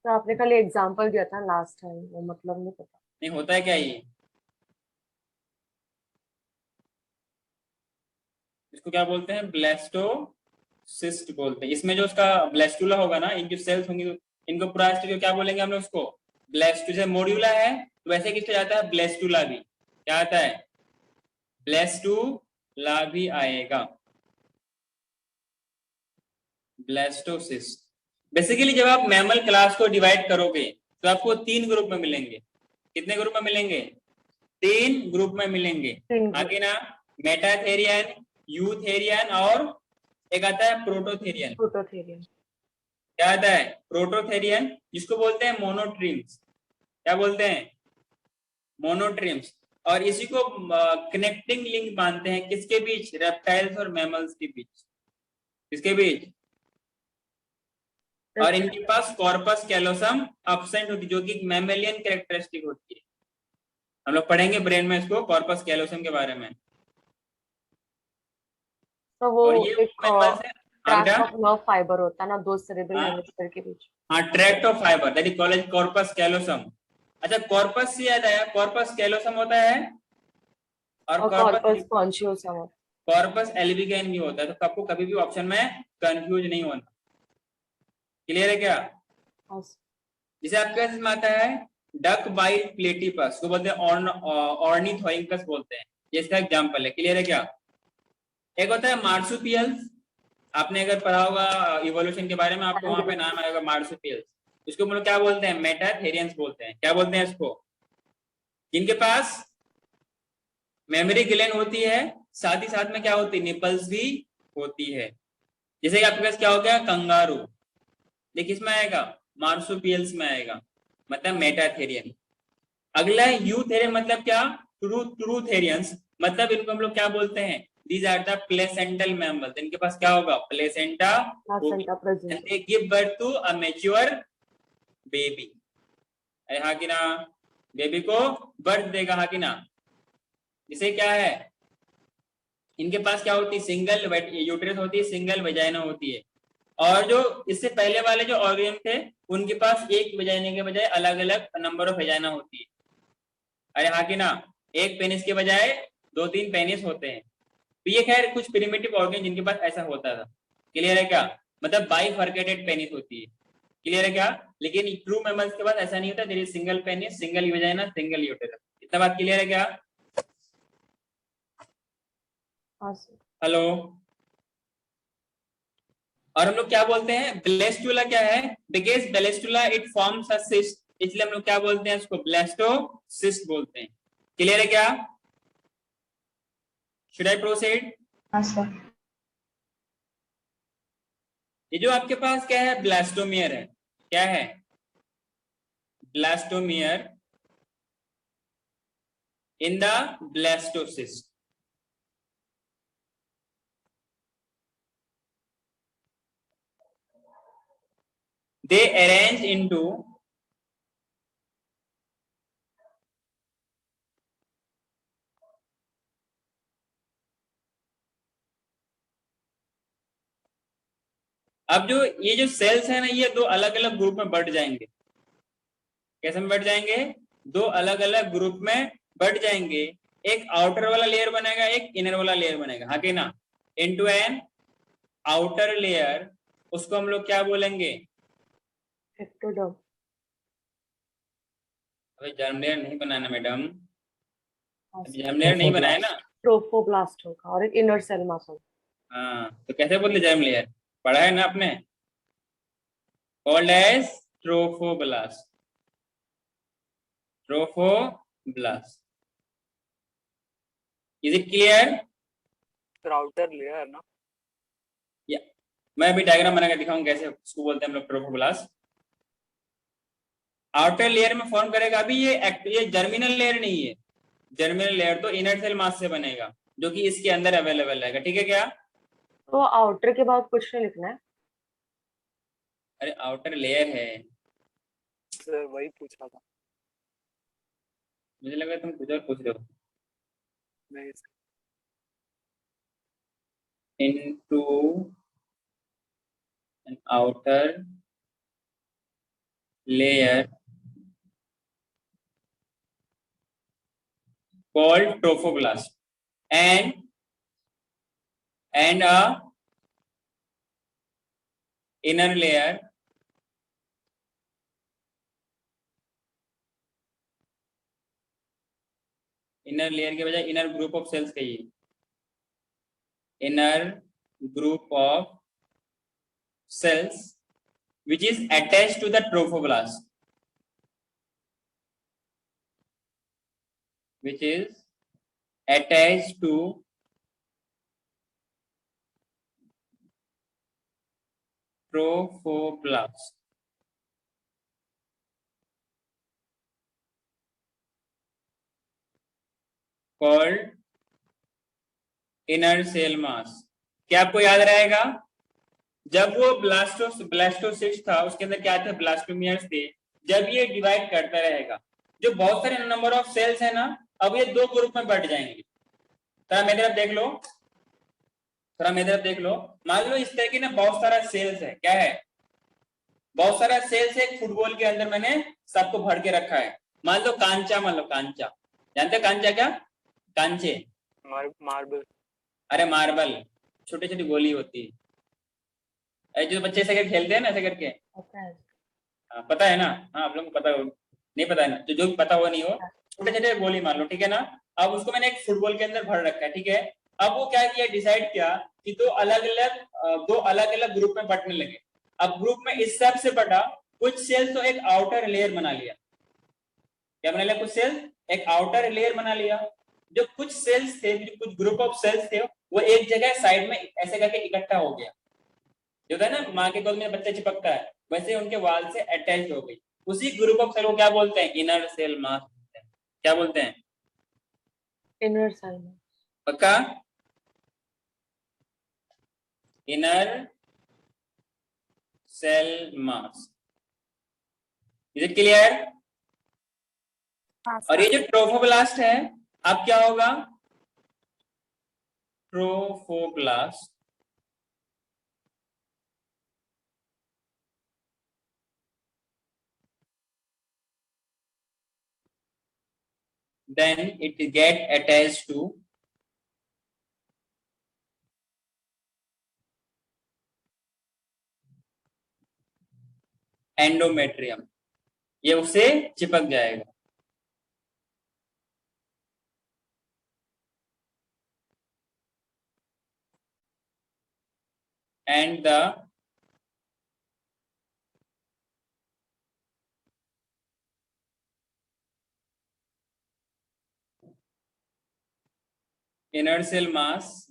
तो आपने कल एग्जांपल दिया था लास्ट टाइम, वो मतलब नहीं पता। नहीं होता है क्या ये? इसको क्या बोलते हैं? ब्लास्टोसिस्ट बोलते हैं। इसमें जो उसका ब्लास्टूला होगा ना, इनकी सेल्स होंगी, इनको पूरा क्या बोलेंगे हम लोग उसको? ब्लास्टू। जैसे मॉड्यूला है तो वैसे किसको जाता है? ब्लास्टूला भी क्या आता है? ब्लास्टूला ला भी आएगा, ब्लास्टोसिस्ट। बेसिकली जब आप मैमल क्लास को डिवाइड करोगे तो आपको 3 ग्रुप में मिलेंगे। कितने ग्रुप में मिलेंगे? 3 ग्रुप में मिलेंगे। आगे ना, मेटाथेरियन, यूथेरियन और एक आता है प्रोटोथेरियन। प्रोटोथेरियन। क्या आता है? प्रोटोथेरियन, जिसको बोलते हैं मोनोट्रीम्स। क्या बोलते हैं? मोनोट्रीम्स। और इसी को कनेक्टिंग लिंक मानते हैं किसके बीच? रेप्टाइल्स और मैमल्स के बीच। किसके बीच? और इनके पास कॉर्पस कैलोसम एब्सेंट होती है, जो कि मैमेलियन कैरेक्टरिस्टिक होती है। हम लोग पढ़ेंगे ब्रेन में इसको, कॉर्पस कैलोसम के बारे में। तो वो और ये एक मैमल्स है। हाँ बेटा, ट्रैक्ट ऑफ नर्व फाइबर होता है ना, दो सेरेब्रल हाँ हेमिस्फीयर के बीच। हाँ, tract of fibre, that is called corpus callosum. अच्छा, कॉर्पस से याद आया, कॉर्पस कैलोसम होता है और और कॉर्पस कॉन्शियोसम। कॉर्पस एल्बिगेन भी होता है। तो आपको कभी भी ऑप्शन में कंफ्यूज नहीं होना। क्लियर है क्या? जिसे आपके पास में आता है डक बाइट प्लेटिपस, को बोलते हैं ऑर्निथोइंकस बोलते हैं। ये इसका एग्जांपल है। क्लियर है क्या? एक होता है मार्सुपियल्स। आपने अगर पढ़ा होगा इवोल्यूशन के बारे में, आपको वहां पे नाम आएगा मार्सुपियल्स। इसको मतलब क्या बोलते हैं? मेटाथेरियंस बोलते हैं। क्या बोलते हैं इसको? जिनके पास मेमोरी ग्लैंड होती है, साथ ही साथ में क्या होती है? निपल्स भी होती है। जैसे कि आपके पास क्या हो गया? कंगारू। ये किस में आएगा? मार्सुपियल्स में आएगा, मतलब मेटाथेरियन। अगला है यूथेरियन, मतलब क्या? ट्रूथेरियंस, मतलब इनको हम लोग क्या बोलते हैं? These are the placental mammals. इनके पास क्या होगा? प्लेसेंटा होगी, and they give birth to a mature baby। अरे हाँ कि ना? बेबी को बर्थ देगा, हाँ कि ना? जिसे क्या है, इनके पास क्या होती है? सिंगल यूटेरस होती है, सिंगल वेजाइना होती है। और जो इससे पहले वाले जो ऑर्गेन थे, उनके पास एक वेजाइना के बजाय अलग अलग नंबर ऑफ वेजाइना होती है। अरे हाँ कि ना? एक पेनिस के बजाय 2-3 पेनिस होते हैं। तो ये खैर कुछ प्रिमिटिव ऑर्गन जिनके पास ऐसा होता था। क्लियर है क्या? मतलब बाइफर्केटेड पेनिस होती है। क्लियर है क्या? लेकिन ट्रू मैमल्स के पास ऐसा नहीं होता। There is single penis, single vagina, single uterus. इतना बात क्लियर है क्या? हेलो। और हम लोग क्या बोलते हैं? ब्लेस्टुला क्या है? Because blastula it forms a cyst, इसलिए हम लोग क्या बोलते हैं? इसको ब्लास्टोसिस्ट बोलते हैं। क्लियर है क्या? Should I proceed? हाँ सर। ये जो आपके पास क्या है? ब्लास्टोमियर है। क्या है? Blastomere in the blastocyst. They arrange into अब जो ये जो सेल्स है ना, ये दो अलग अलग ग्रुप में बढ़ जाएंगे। कैसे में बढ़ जाएंगे? दो अलग अलग ग्रुप में बढ़ जाएंगे। एक आउटर वाला लेयर बनेगा, एक इनर वाला लेयर बनेगा, हाँ कि ना? इनटू एन आउटर लेयर, उसको हम लोग क्या बोलेंगे? एक्टोडर्म। अभी जर्म लेयर नहीं बनाना मैडम, जर्म लेयर नहीं बनाया ना। ट्रोफोब्लास्ट होगा और एक इनर सेल मास होगा। हाँ, तो कैसे बोलते जर्म लेयर? पढ़ा है ना आपने? Called as trophoblast. Trophoblast. Is it clear? Outer layer ना। या मैं अभी डायग्राम बना के दिखाऊंगा कैसे उसको बोलते हैं हम लोग ट्रोफोब्लास्ट। आउटर लेयर में फॉर्म करेगा। अभी ये जर्मिनल लेयर नहीं है। जर्मिनल लेयर तो इनर सेल मास से बनेगा, जो कि इसके अंदर अवेलेबल रहेगा। ठीक है क्या? तो आउटर के बाद कुछ नहीं लिखना है। अरे आउटर लेयर है, सर वही पूछा था। मुझे लगा तुम कुछ और पूछ रहे हो। नहीं sir. Into an outer layer called trophoblast and a inner layer inner layer के बजाय इनर ग्रुप ऑफ सेल्स कहिए। inner group of cells which is attached to the trophoblast, which is attached to trophoblast. Called inner cell mass. क्या आपको याद रहेगा? जब वो blastocyst था उसके अंदर क्या थे? ब्लास्टोमियर्स थे. जब ये डिवाइड करता रहेगा, जो बहुत सारे नंबर ऑफ सेल्स है ना, अब ये दो ग्रुप में बट जाएंगे. थोड़ा मेरी तरफ देख लो, थोड़ा मेरी तरफ देख लो. मान लो इस तरह की ना बहुत सारा सेल्स है. क्या है? बहुत सारा सेल्स है. एक फुटबॉल के अंदर मैंने सबको भर के रखा है. मान लो कांचा, मान लो कांचा. जानते हो कांचा क्या? कांचे, मार्बल. अरे मार्बल, छोटी छोटी गोली होती है, जो बच्चे ऐसे करके खेलते हैं ना, ऐसे करके. पता है. पता है ना? हाँ, आप लोगों को पता हो, नहीं पता है ना? जो भी पता हो नहीं हो, छोटे छोटे गोली मान लो, ठीक है ना. अब उसको मैंने एक फुटबॉल के अंदर भर रखा है, ठीक है. अब वो क्या किया, डिसाइड किया कि दो अलग अलग ग्रुप में बंटने लगे. अब ग्रुप में इस सब से बटा, कुछ सेल्स तो एक आउटर लेयर बना लिया. क्या बना लिया? कुछ सेल्स एक आउटर लेयर बना लिया. जो कुछ सेल्स थे, जो कुछ ग्रुप ऑफ सेल्स थे, वो एक जगह साइड में ऐसे करके इकट्ठा हो गया. जो है ना, माँ के गोद में बच्चा चिपकता है, वैसे उनके वाल से अटैच हो गई. उसी ग्रुप ऑफ सेल को क्या बोलते हैं? इनर सेल मास बोलते हैं. क्या बोलते हैं? Inner cell mass. पक्का? Inner cell mass. Is it clear? और ये जो ट्रोफोब्लास्ट है, अब क्या होगा? Trophoblast then it get attached to endometrium. ये उससे चिपक जाएगा. and the inner cell mass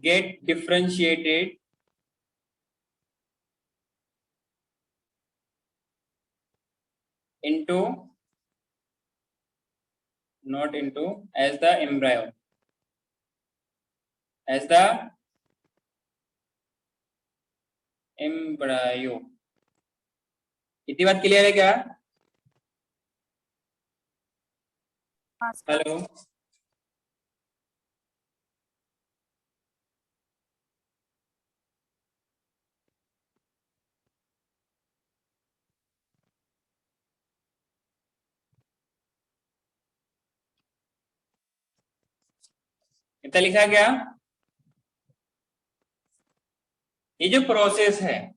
get differentiated into, not into, as the embryo, as the embryo. इतनी बात क्लियर है क्या? हेलो, इतना लिखा गया. ये जो प्रोसेस है,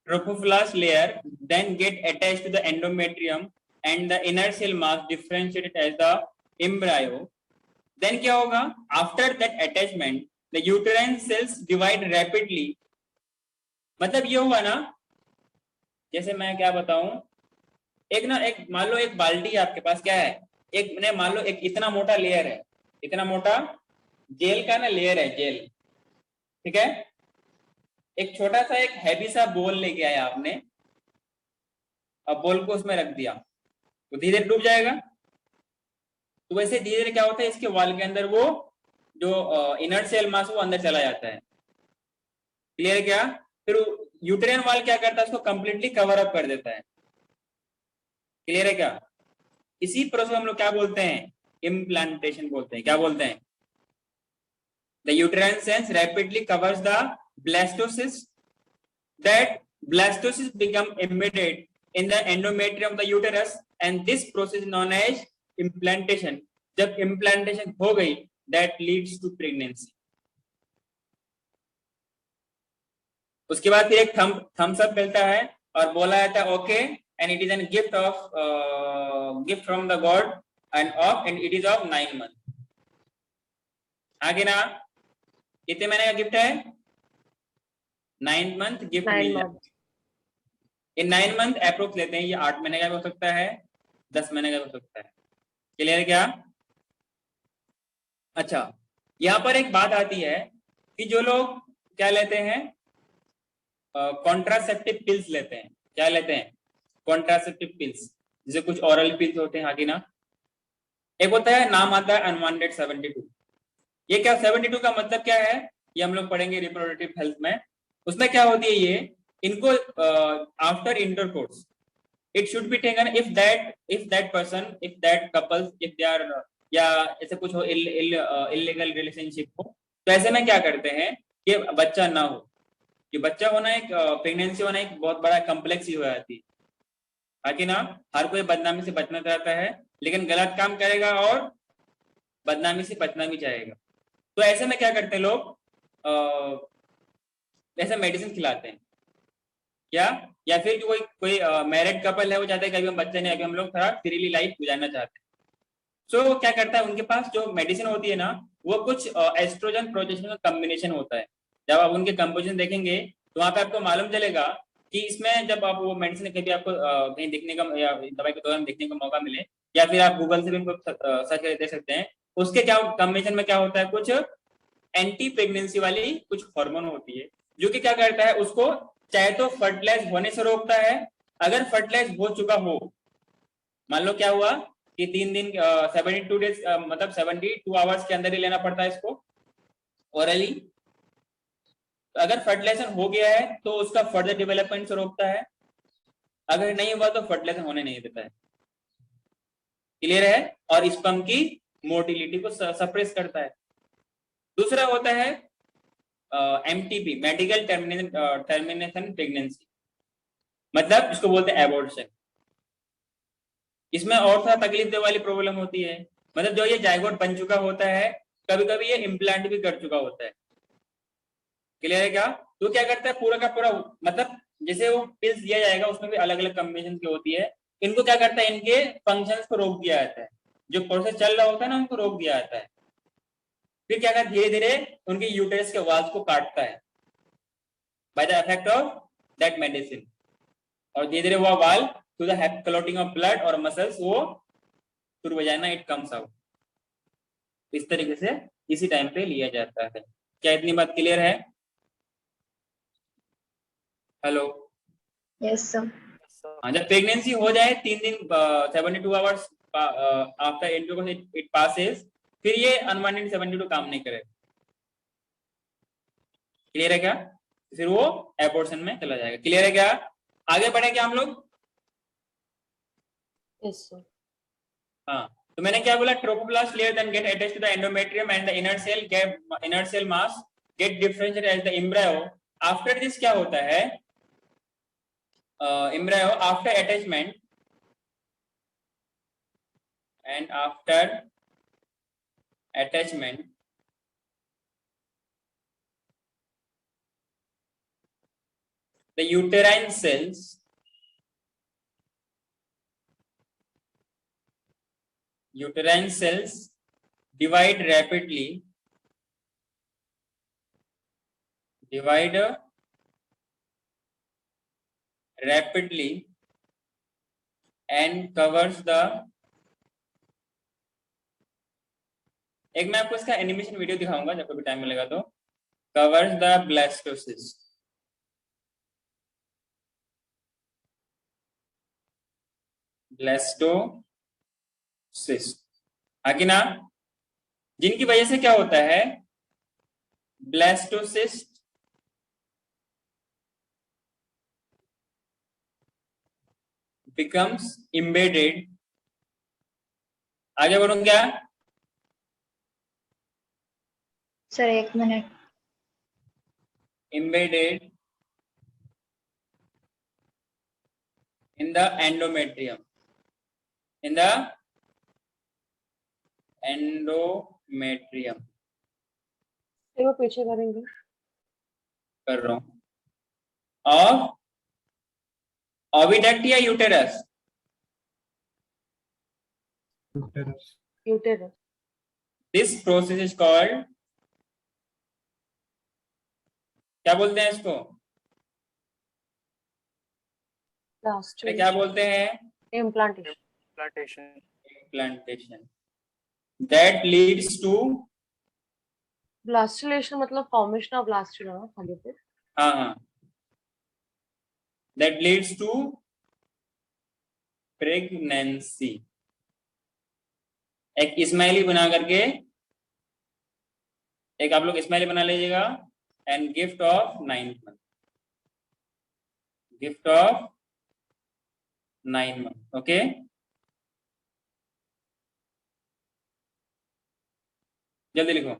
trophoblast layer then get attached to the endometrium and the inner cell mass differentiated as the embryo. Then क्या होगा? After that attachment, the uterine cells divide rapidly. मतलब ये हुआ ना, जैसे मैं क्या बताऊं, एक मान लो एक बाल्टी आपके पास क्या है, एक मान लो एक इतना मोटा लेयर है, इतना मोटा जेल का ना लेयर है, जेल, ठीक है. एक छोटा सा एक हैवी सा बोल लेके आया आपने, अब बोल को उसमें रख दिया, तो धीरे धीरे डूब जाएगा. तो वैसे धीरे धीरे क्या होता है, इसके वॉल के अंदर वो जो इनर सेल मास वो अंदर चला जाता है. क्लियर क्या? फिर यूटेरियन वॉल क्या करता है, उसको कंप्लीटली कवर अप कर देता है. क्लियर है क्या? इसी प्रोसेस हम लोग क्या बोलते हैं? इम्प्लांटेशन बोलते हैं. क्या बोलते हैं? The uterine cells rapidly covers the blastocyst. That blastocyst become embedded in the endometrium of the uterus, and this process is known as implantation. जब implantation हो गई, that leads to pregnancy. उसके बाद फिर एक thumbs up मिलता है और बोला जाता है okay, and it is a gift from the God and it is of 9 months. आगे ना, कितने महीने का गिफ्ट है? 9 मंथ गिफ्ट 9 मिल जाए। months. ये 9 मंथ अप्रोक्स लेते हैं, ये 8 महीने का भी हो सकता है, 10 महीने का भी हो सकता है। क्लियर है क्या? अच्छा, यहाँ पर एक बात आती है कि जो लोग क्या लेते हैं, कॉन्ट्रासेप्टिव पिल्स लेते हैं। क्या लेते हैं? कॉन्ट्रासेप्टिव पिल्स, जैसे कुछ ऑरल पिल्स होते हैं, हाँ कि ना। एक होता है, नाम आता है अनवांटेड 72। ये क्या 72 का मतलब क्या है, ये हम लोग पढ़ेंगे रिप्रोडक्टिव हेल्थ में। उसमें क्या होती है, ये इनको after intercourse it should be taken if that person, if that couples, if they are या ऐसे कुछ हो इलीगल रिलेशनशिप हो, तो ऐसे में क्या करते हैं कि बच्चा ना हो। कि बच्चा होना एक प्रेगनेंसी होना एक बहुत बड़ा कॉम्प्लेक्स ही हो जाती है, ताकि ना हर कोई बदनामी से बचना चाहता है, लेकिन गलत काम करेगा और बदनामी से बचना भी चाहेगा। तो ऐसे में क्या करते हैं लोग, ऐसे मेडिसिन खिलाते हैं क्या, या फिर कोई कोई मैरिड कपल है, वो चाहते हैं कि अभी हम बच्चे नहीं, अभी हम लोग थोड़ा फ्रीली लाइफ गुजारना चाहते हैं। सो क्या करता है, उनके पास जो मेडिसिन होती है ना, वो कुछ एस्ट्रोजन प्रोजेस्टेरोन का कॉम्बिनेशन होता है। जब आप उनके कंपोजिशन देखेंगे तो वहां पे आपको मालूम चलेगा कि इसमें जब आप वो मेडिसिन कभी आपको कहीं देखने का या दवाई के दौरान देखने का मौका मिले, या फिर आप गूगल से भी सर्च करके देख सकते हैं, उसके क्या कॉम्बिनेशन में क्या होता है, कुछ एंटी प्रेगनेंसी वाली कुछ हार्मोन होती है, जो कि क्या करता है, उसको चाहे तो फर्टिलाइज होने से रोकता है। अगर फर्टिलाइज हो चुका हो, मान लो क्या हुआ कि 3 दिन 72 डेज मतलब 72 आवर्स के अंदर ही लेना पड़ता है इसको ओरली। तो अगर फर्टिलाइजेशन हो गया है तो उसका फर्दर डेवलपमेंट से रोकता है, अगर नहीं हुआ तो फर्टिलाइजेशन होने नहीं देता है। क्लियर है? और स्पर्म की मोटिलिटी को सप्रेस करता है। दूसरा होता है एमटीपी, मेडिकल टर्मिनेशन प्रेगनेंसी, मतलब इसको बोलते हैं एबॉर्शन। इसमें और थोड़ा तकलीफ दे वाली प्रॉब्लम होती है, मतलब जो ये जायगोट बन चुका होता है, कभी कभी ये इम्प्लांट भी कर चुका होता है। क्लियर है क्या? तो क्या करता है, पूरा का पूरा मतलब जैसे वो पिल्स दिया जाएगा उसमें भी अलग अलग कॉम्बिनेशन की होती है, इनको क्या करता है, इनके फंक्शंस को रोक दिया जाता है। जो प्रोसेस चल रहा होता है ना, उनको रोक दिया जाता है। फिर क्या करता है, धीरे धीरे उनके यूटेरस के वाल्स को काटता है by the effect of that medicine, और धीरे धीरे वो वाल through the clotting of blood और मसल्स वो through vagina it comes out. इस तरीके से इसी टाइम पे लिया जाता है। क्या इतनी बात क्लियर है? हेलो? Yes, sir. हाँ, जब प्रेगनेंसी हो जाए 3 दिन 72 hours after intercourse it passes, फिर ये अनवांटेड 72 काम नहीं करेगा। क्लियर है क्या? फिर वो एबॉर्शन में चला जाएगा। क्लियर है क्या? आगे बढ़े क्या हम लोग? Yes, sir. हाँ, तो मैंने क्या बोला, trophoblast layer then get attached to the endometrium and the inner cell mass get differentiated as the embryo. After this क्या होता है, embryo after attachment and after attachment the uterine cells divide rapidly and covers the, एक मैं आपको इसका animation video दिखाऊंगा जब कभी टाइम मिलेगा तो, covers the blastocyst, आगे ना, जिनकी वजह से क्या होता है, ब्लास्टोसिस्ट becomes embedded, आगे बढ़ूं क्या? Sir, 1 minute. Embedded in the endometrium, in the endometrium, फिर वो पीछे करेंगे। कर रहा हूं, of oviduct या uterus, Uterus. this process is called क्या बोलते हैं इसको? अरे क्या बोलते हैं? Implantation. Plantation. Implantation. That leads to, blastulation मतलब फॉर्मेशन ऑफ ब्लास्टुला ना खाली पे। हाँ हाँ, दैट लीड्स टू प्रेगनेंसी। एक इस्माइली बना करके, एक आप लोग इस्माइली बना लीजिएगा, and gift of 9th month, gift of 9 month. Okay, जल्दी लिखो।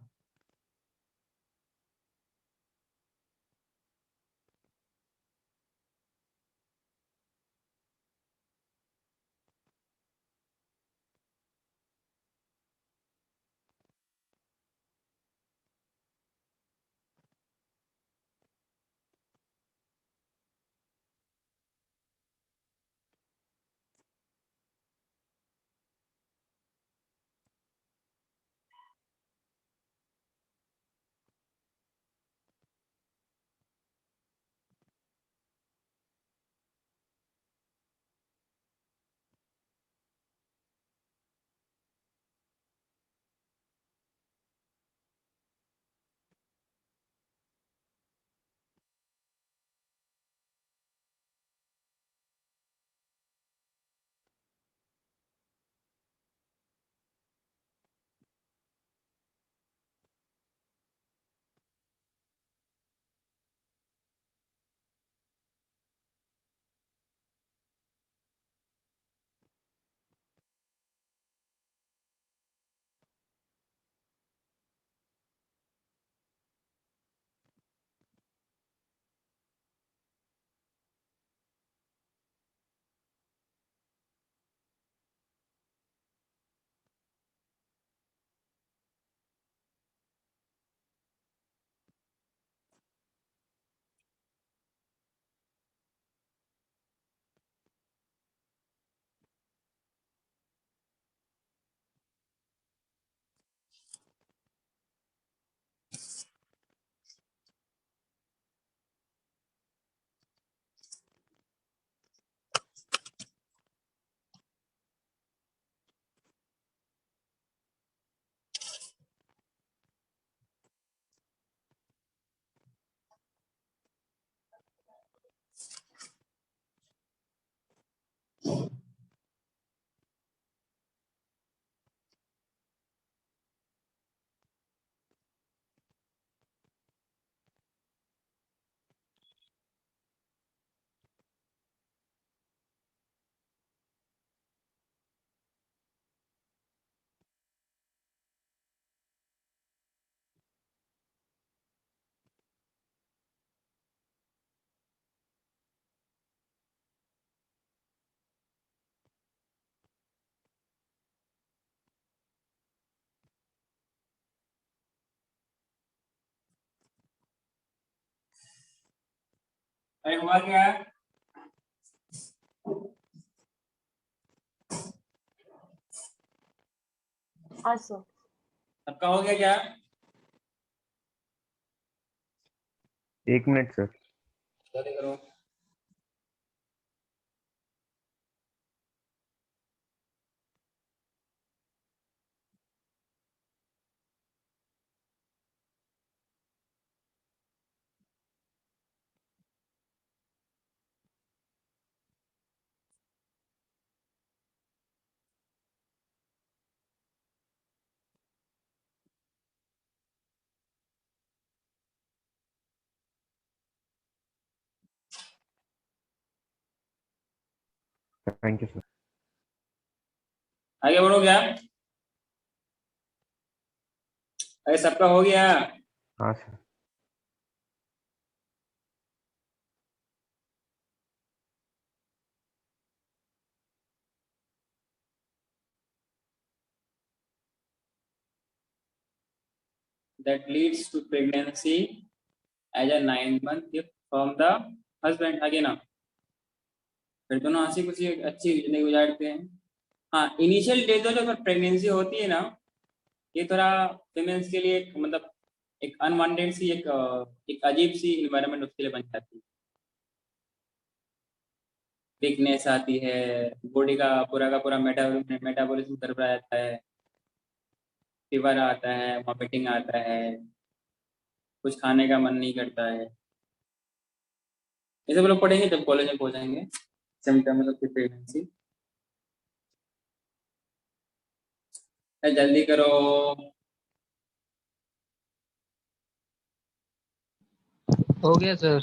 अरे हुआ क्या? हाँ सर। सबका हो गया क्या? 1 मिनट सर। जल्दी करो। Thank you sir. आगे बढ़ो क्या? अरे सबका हो गया? हाँ sir. That leads to pregnancy as a 9 month gift from the husband। आगे ना, फिर दोनों हंसी खुशी अच्छी जिंदगी गुजारते हैं। हाँ, इनिशियल डेज जो प्रेगनेंसी होती है ना, ये थोड़ा फीमेल्स के लिए मतलब एक अनवांटेड सी एक अजीब सी इन्वायरमेंट उसके लिए बन जाती है, वीकनेस आती है, बॉडी का पूरा मेटाबॉलिज्म गड़बड़ा जाता है, फीवर आता है, वॉमिटिंग आता है, कुछ खाने का मन नहीं करता है। ये सब लोग पढ़ेंगे जब कॉलेज में पहुंचेंगे, सिम्टम्स ऑफ प्रेगनेंसी। जल्दी करो। हो गया सर।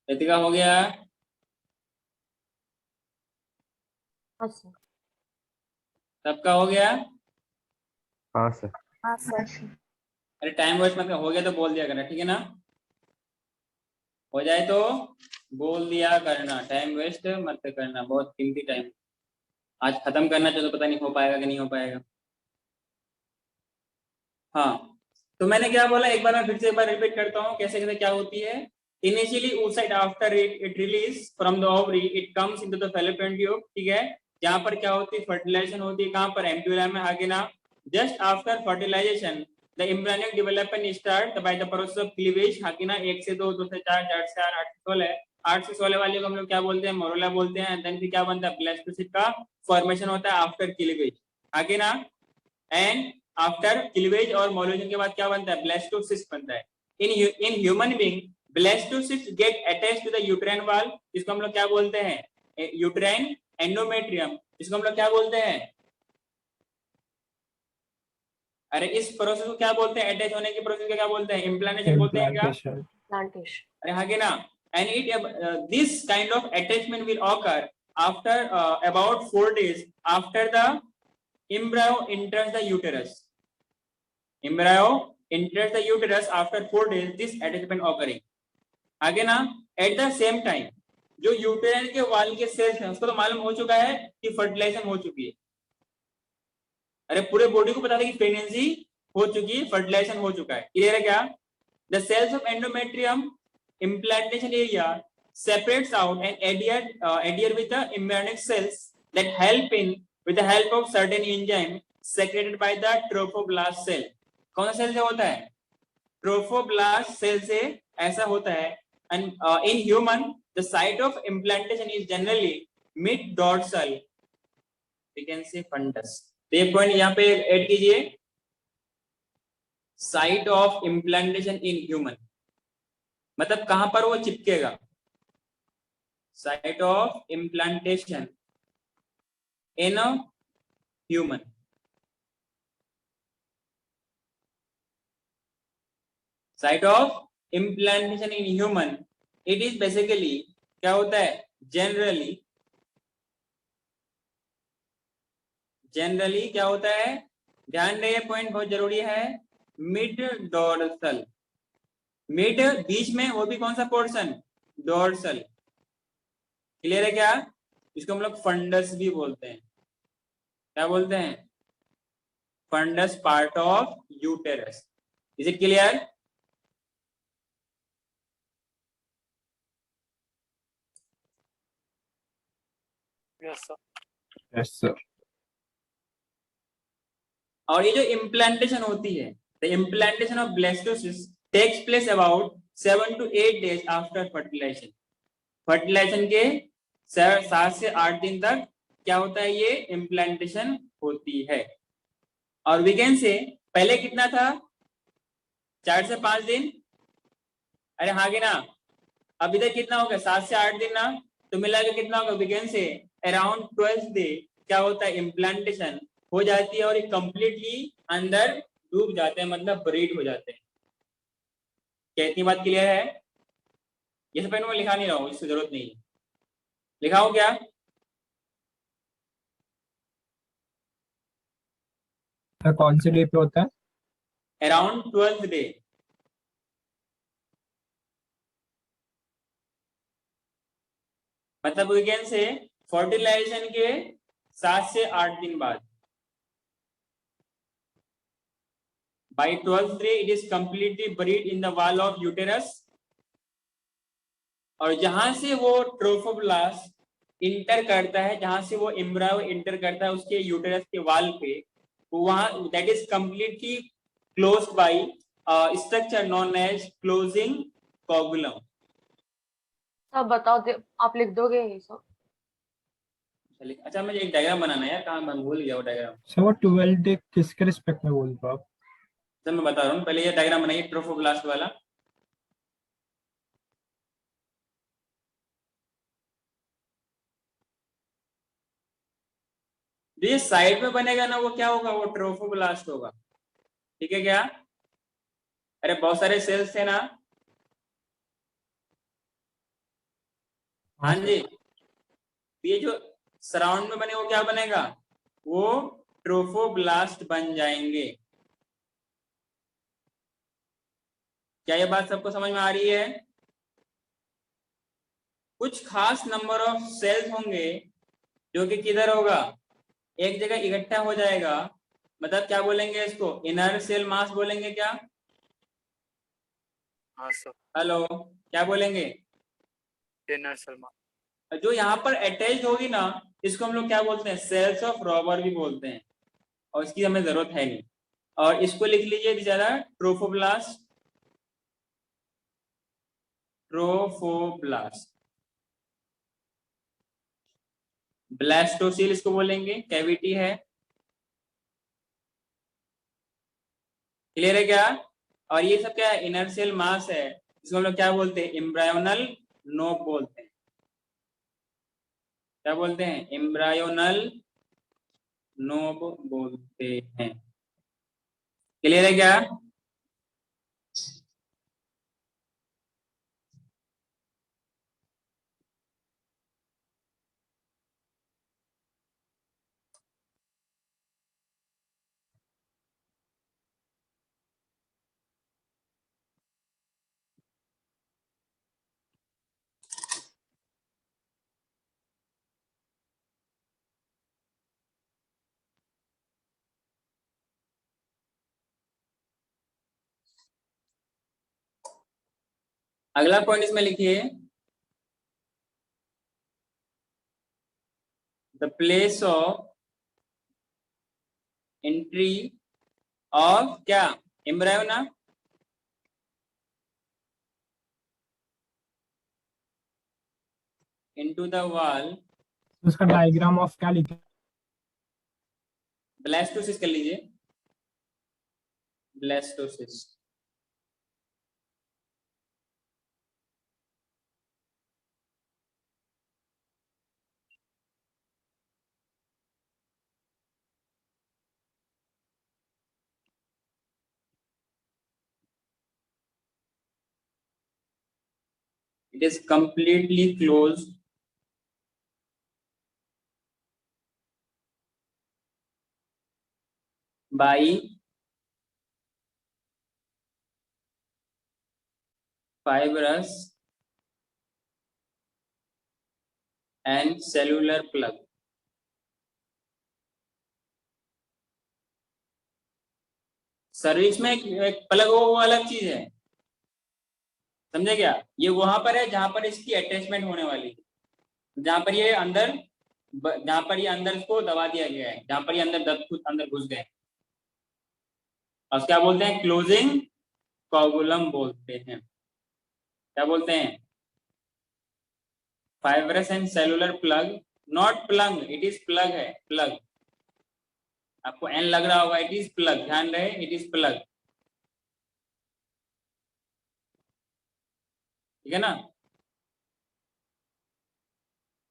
रितिका हो गया? हाँ सर। सबका हो गया? हाँ सर। हाँ सर। अरे टाइम वेस्ट मत कर, हो गया तो बोल दिया करना, ठीक है ना? हो जाए तो बोल दिया करना, टाइम वेस्ट मत करना, बहुत कीमती टाइम आज खत्म करना चाहिए, तो पता नहीं हो पाएगा कि नहीं हो पाएगा। हाँ, तो मैंने क्या बोला, एक बार मैं फिर से एक बार रिपीट करता हूँ कैसे कैसे क्या होती है। Initially oocyte after it release from the ovary it comes into the fallopian tube, ठीक है? यहाँ पर क्या होती है, फर्टिलाइजेशन होती है, कहाँ पर? एम्ब्रियोलम में, आगे ना। Just after fertilisation the embryonic development start by the process of cleavage, हां ना, 1 से 2, 2 से 4, 4 से 8, 8 से 16, 8 से 16 वाले को हम लोग क्या बोलते हैं, मोरोला बोलते हैं। देन फिर क्या बनता है, ब्लास्टोसिस्ट का फॉर्मेशन होता है आफ्टर क्लीवेज, आगे ना। एंड आफ्टर क्लीवेज और मोलुजन के बाद क्या बनता है, ब्लास्टोसिस्ट बनता है। In human being blastocyst get attached to the uterine wall, जिसको हम लोग क्या बोलते हैं, यूट्राइन एंडोमेट्रियम, जिसको हम लोग क्या बोलते हैं, अरे इस प्रोसेस को क्या बोलते हैं, अटैच होने की प्रोसेस को क्या बोलते हैं, इम्प्लांटेशन बोलते हैं क्या? प्लांटेशन। अरे आगे ना। And it this kind of attachment will occur after about 4 days after the embryo enters the uterus. Embryo enters the uterus after 4 days, this attachment occurring. आगे ना, at the same time जो uterine के वाल के sales हैं उसको तो मालूम हो चुका है कि फर्टिलाइजेशन हो चुकी है। अरे पूरे बॉडी को पता था कि प्रेगनेंसी हो चुकी है, फर्टिलाइजेशन हो चुका है, क्लियर है क्या? The cells of endometrium implantation area separates out and adhere with the embryonic cells that help in with the help of certain enzyme secreted by the trophoblast cell. कौन सा सेल से होता है, ट्रोफोब्लास्ट सेल से ऐसा होता है। and in human the site of implantation is generally mid dorsal, we can say fundus। तो ये पॉइंट यहाँ पे ऐड कीजिए, site of implantation in human, मतलब कहां पर वो चिपकेगा, site of implantation in human. Site of implantation in human, it is basically क्या होता है, जनरली क्या होता है, ध्यान रहे पॉइंट बहुत जरूरी है, मिड डोर्सल, मिड बीच में, वो भी कौन सा पोर्शन, डोर्सल, क्लियर है क्या? इसको हम लोग फंडस भी बोलते हैं, क्या बोलते हैं, fundus part of uterus. Is it clear? Yes sir. Yes sir. और ये जो इम्प्लांटेशन होती है, the implantation of blastocyst takes place about 7 to 8 days after fertilization. Fertilization के 7 से 8 दिन तक क्या होता है, ये इम्प्लांटेशन होती है। और वीकेंड से पहले कितना था, 4 से 5 दिन, अरे हाँ कि ना, अब इधर कितना होगा, 7 से 8 दिन ना, तो मिला के कितना होगा, वीकेंड से अराउंड 12 डे क्या होता है, इम्प्लांटेशन हो जाती है, और ये कंप्लीटली अंदर डूब जाते हैं, मतलब ब्रीड हो जाते हैं। क्या इतनी बात क्लियर है? ये सब मैं लिखा नहीं रहा हूँ, इसकी जरूरत नहीं है, लिखाऊं क्या? कौन से डे पे होता है? अराउंड 12th डे, मतलब वीकेंड से फर्टिलाइजेशन के 7 से 8 दिन बाद। By 12th day it is completely buried in the wall of uterus, और जहां से वो ट्रोफोब्लास्ट इंटर करता है, जहां से वो एम्ब्रायो इंटर करता है उसके यूटेरस के वाल पे, वहां that is completely closed by structure known as closing coagulum. सब बताओ आप लिख दोगे ये सब? चलिए, अच्छा मुझे एक डायग्राम बनाना है यार, कहाँ मैं भूल गया वो डायग्राम। सर वो 12 डे किसके रिस्पेक्ट में बोल रहे हो आप? सर मैं बता रहा हूँ, पहले ये डायग्राम बनाइए ट्रोफोब्लास्ट वाला। जो ये साइड में बनेगा ना वो क्या होगा, वो ट्रोफोब्लास्ट होगा। ठीक है क्या? अरे बहुत सारे सेल्स थे ना। हाँ जी, तो ये जो सराउंड में बने वो क्या बनेगा, वो ट्रोफोब्लास्ट बन जाएंगे। क्या ये बात सबको समझ में आ रही है? कुछ खास नंबर ऑफ सेल्स होंगे जो कि किधर होगा, एक जगह इकट्ठा हो जाएगा। मतलब क्या बोलेंगे इसको, इनर सेल मास बोलेंगे क्या? हाँ सर, हेलो, क्या बोलेंगे? Inner cell mass. जो यहाँ पर अटैच होगी ना, इसको हम लोग क्या बोलते हैं, सेल्स ऑफ रॉबर भी बोलते हैं, और इसकी हमें जरूरत है नहीं। और इसको लिख लीजिए ज्यादा, ट्रोफोब्लास्ट, ट्रोफोब्लास्ट। ब्लास्टोसिल इसको बोलेंगे, कैविटी है। क्लियर है क्या? और ये सब क्या है, इनर सेल मास है, इसको हम लोग क्या बोलते हैं, एम्ब्रायोनल नोब बोलते हैं। क्या बोलते हैं, एम्ब्रायोनल नोब बोलते हैं। क्लियर है क्या? अगला पॉइंट इसमें लिखिए, the place of entry of क्या, एम्ब्रायो ना, इनटू द वॉल। उसका डायग्राम ऑफ क्या लिखा है? ब्लास्टोसिस कर लीजिए, blastocyst. It is completely closed by fibrous and cellular plug। Service में एक प्लग हो, वो अलग चीज है, समझे क्या? ये वहां पर है जहां पर इसकी अटैचमेंट होने वाली है, जहां पर ये अंदर, जहां पर ये अंदर इसको दबा दिया गया है, जहां पर ये अंदर अंदर घुस गए, और क्या बोलते हैं, क्लोजिंग कोगुलम बोलते हैं। क्या बोलते हैं, fibrous and cellular plug, not plug, it is plug है, प्लग। आपको एन लग रहा होगा, इट इज प्लग, ध्यान रहे, इट इज प्लग। ठीक है ना,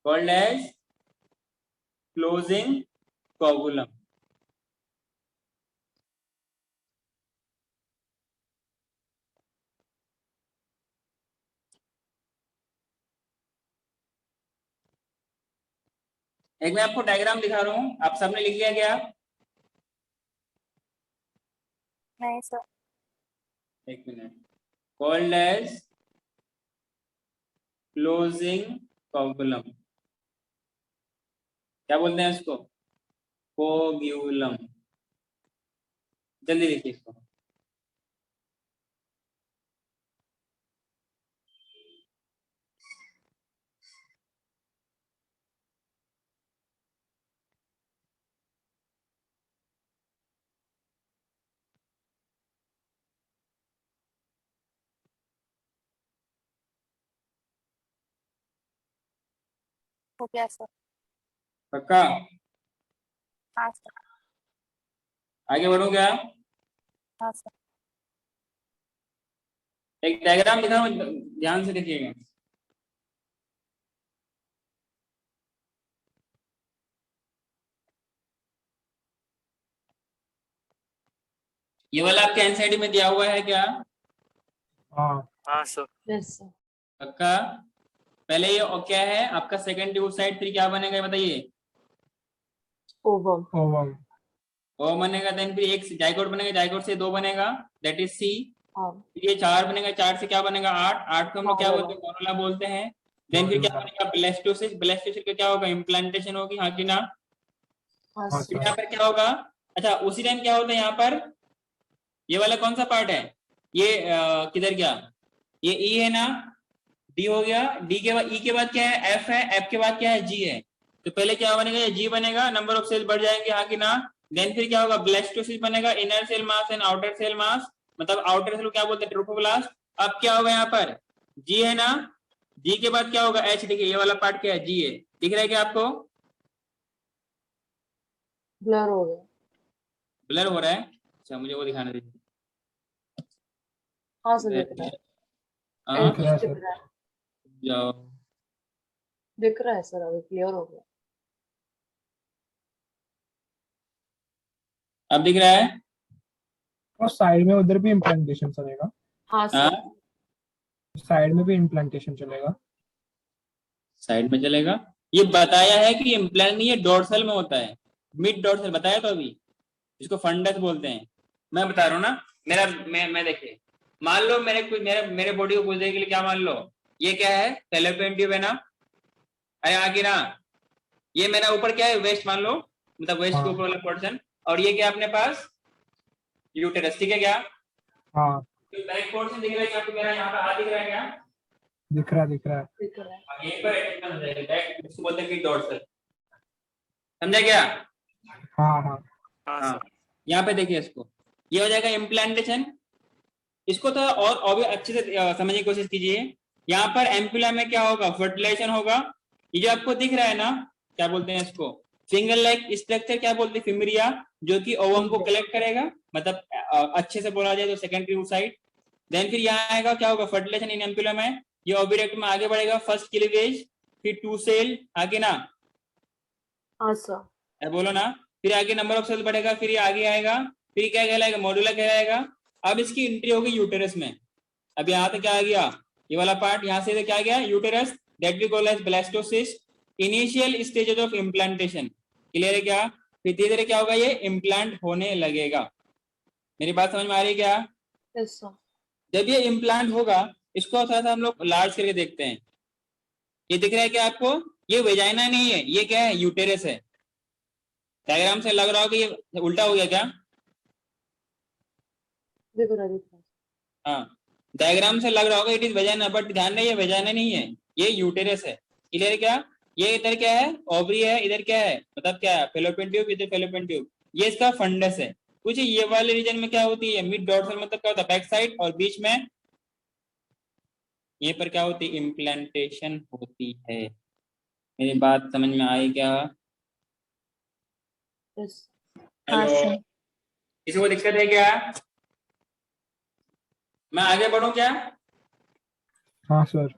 कॉल्ड एज क्लोजिंग कोगुलम। एक मैं आपको डायग्राम दिखा रहा हूं, आप सबने लिख लिया क्या? नहीं सर। एक मिनट, कॉल्ड एज क्लोजिंग कोगुलम। क्या बोलते हैं इसको, कोगुलम। जल्दी देखिए इसको, हो गया सर। पक्का? हाँ सर। आगे बढ़ो क्या? हाँ सर। एक डायग्राम दिखा हूं, ध्यान से देखिएगा। ये वाला आपके एनसीईआरटी में दिया हुआ है क्या? हाँ हाँ सर। Yes sir. पक्का? पहले ये और क्या है आपका सेकंड साइड 3 क्या बनेगा ये बताइए? ओवम। ओवम ओ बनेगा, देन फिर एक जाइगोट बनेगा, जाइगोट से 2 बनेगा, दैट इज सी। हाँ फिर ये 4 बनेगा, 4 से क्या बनेगा? 8, 8 को हम लोग क्या मॉडुला। बोलते हैं? मोनोला बोलते हैं। देन फिर क्या मॉड्यूला। बनेगा? ब्लास्टोसिस, ब्लास्टोसिस का क्या होगा? इम्प्लांटेशन होगी, हाँ कि ना? हाँ हाँ फिर सर। यहाँ पर क्या होगा? अच्छा उसी टाइम क्या होता है यहाँ पर? ये वाला कौन सा पार्ट है? ये किधर गया? ये ई है ना, डी हो गया, डी के बाद ई के बाद क्या है? एफ है, एफ के बाद क्या है? जी है। तो पहले क्या बनेगा? ये जी बनेगा, नंबर ऑफ सेल्स बढ़ जाएंगे, हाँ कि ना? देन फिर क्या होगा? ब्लास्टोसिस बनेगा, inner cell mass and outer cell mass, मतलब आउटर सेल को क्या बोलते हैं? ट्रोफोब्लास्ट। अब क्या होगा यहाँ पर? जी है ना, जी के बाद क्या होगा? एच। देखिए ये वाला पार्ट क्या है? जी है, दिख रहा है क्या आपको? ब्लर हो गया। ब्लर हो रहा है? अच्छा मुझे वो दिखाने दीजिए। हाँ सर दिख रहा है। हाँ, दिख रहा है दिख सर। रहा है। जाओ। दिख रहा है सर, अभी क्लियर हो गया। अब दिख रहा है? और साइड में उधर भी इम्प्लांटेशन चलेगा? हाँ हाँ, सर। साइड में भी इम्प्लांटेशन चलेगा? साइड में चलेगा। ये बताया है कि इम्प्लांट नहीं, ये डोर्सल में होता है, मिड डोर्सल बताया तो अभी, इसको फंडस बोलते हैं। मैं बता रहा हूँ ना, मेरा मैं देखिए, मान लो मेरे बॉडी को कुछ देर के लिए क्या मान लो, ये क्या है? फैलोपियन ट्यूब है ना? अरे आगे ना, ये मेरा ऊपर क्या है? वेस्ट मान लो, मतलब वेस्ट के हाँ ऊपर वाला पोर्शन, और ये क्या अपने पास? यूटेरस, ठीक है क्या? हाँ तो बैक पोर्शन दिख रहा है क्या आपको? मेरा यहाँ पे हाथ दिख रहा है क्या? दिख रहा है, दिख रहा है। दिख रहा है। यहीं पर अटैचमेंट हो जाएगा, बैक इसको बोलते हैं मिड डोर्सल। समझा क्या? हाँ हाँ हाँ हाँ, सर। यहाँ पे देखिए इसको, ये हो जाएगा इम्प्लांटेशन। इसको थोड़ा और भी अच्छे से समझने की कोशिश कीजिए। यहाँ पर एम्पुला में क्या होगा? फर्टिलाइजेशन होगा। ये जो आपको दिख रहा है ना, क्या बोलते हैं इसको? फिंगर लाइक स्ट्रक्चर क्या बोलते हैं? फिमरिया, जो कि ओवम को कलेक्ट करेगा, मतलब अच्छे से बोला जाए तो सेकेंडरी साइड। देन फिर यहाँ आएगा, क्या होगा? फर्टिलाइजेशन इन एम्पुला में, ये ओविडक्ट में आगे बढ़ेगा, फर्स्ट क्लीवेज, फिर 2 सेल, आगे ना? हाँ सर। बोलो ना। फिर आगे नंबर ऑफ सेल बढ़ेगा, फिर ये आगे आएगा, फिर क्या कहलाएगा? मॉड्यूला कहलाएगा। अब इसकी एंट्री होगी यूटेरस में। अब यहाँ पे क्या आ गया? ये वाला पार्ट, यहाँ से क्या गया? Uterus, that we call as blastocyst, initial stages of implantation. Clear है क्या? फिर धीरे धीरे क्या होगा? ये इम्प्लांट होने लगेगा। मेरी बात समझ में आ रही है क्या? Yes sir. जब ये इम्प्लांट होगा, इसको थोड़ा सा हम लोग लार्ज करके देखते हैं। ये दिख रहा है क्या आपको? ये वेजाइना नहीं है, ये क्या है? यूटेरस है। डायग्राम से लग रहा हो कि ये उल्टा हो गया क्या? दिख रहा है, दिख रहा है। हाँ, डायग्राम से लग रहा होगा इट इज वेजाइना, बट ध्यान नहीं, ये वेजाइना नहीं है, ये यूटेरस है। क्लियर है क्या? ये इधर क्या है? ओवरी है, इधर क्या है? मतलब क्या है? फेलोपियन ट्यूब, इधर फेलोपियन ट्यूब, ये इसका फंडस है। कुछ ये वाले रीजन में क्या होती है? मिड डॉर्सल, मतलब क्या होता है? बैक साइड, और बीच में ये पर क्या होती है? इम्प्लांटेशन होती है। मेरी बात समझ में आई क्या? यस। हाँ हेलो, सर। किसी को दिक्कत है क्या? मैं आगे बढ़ूं क्या? हाँ सर।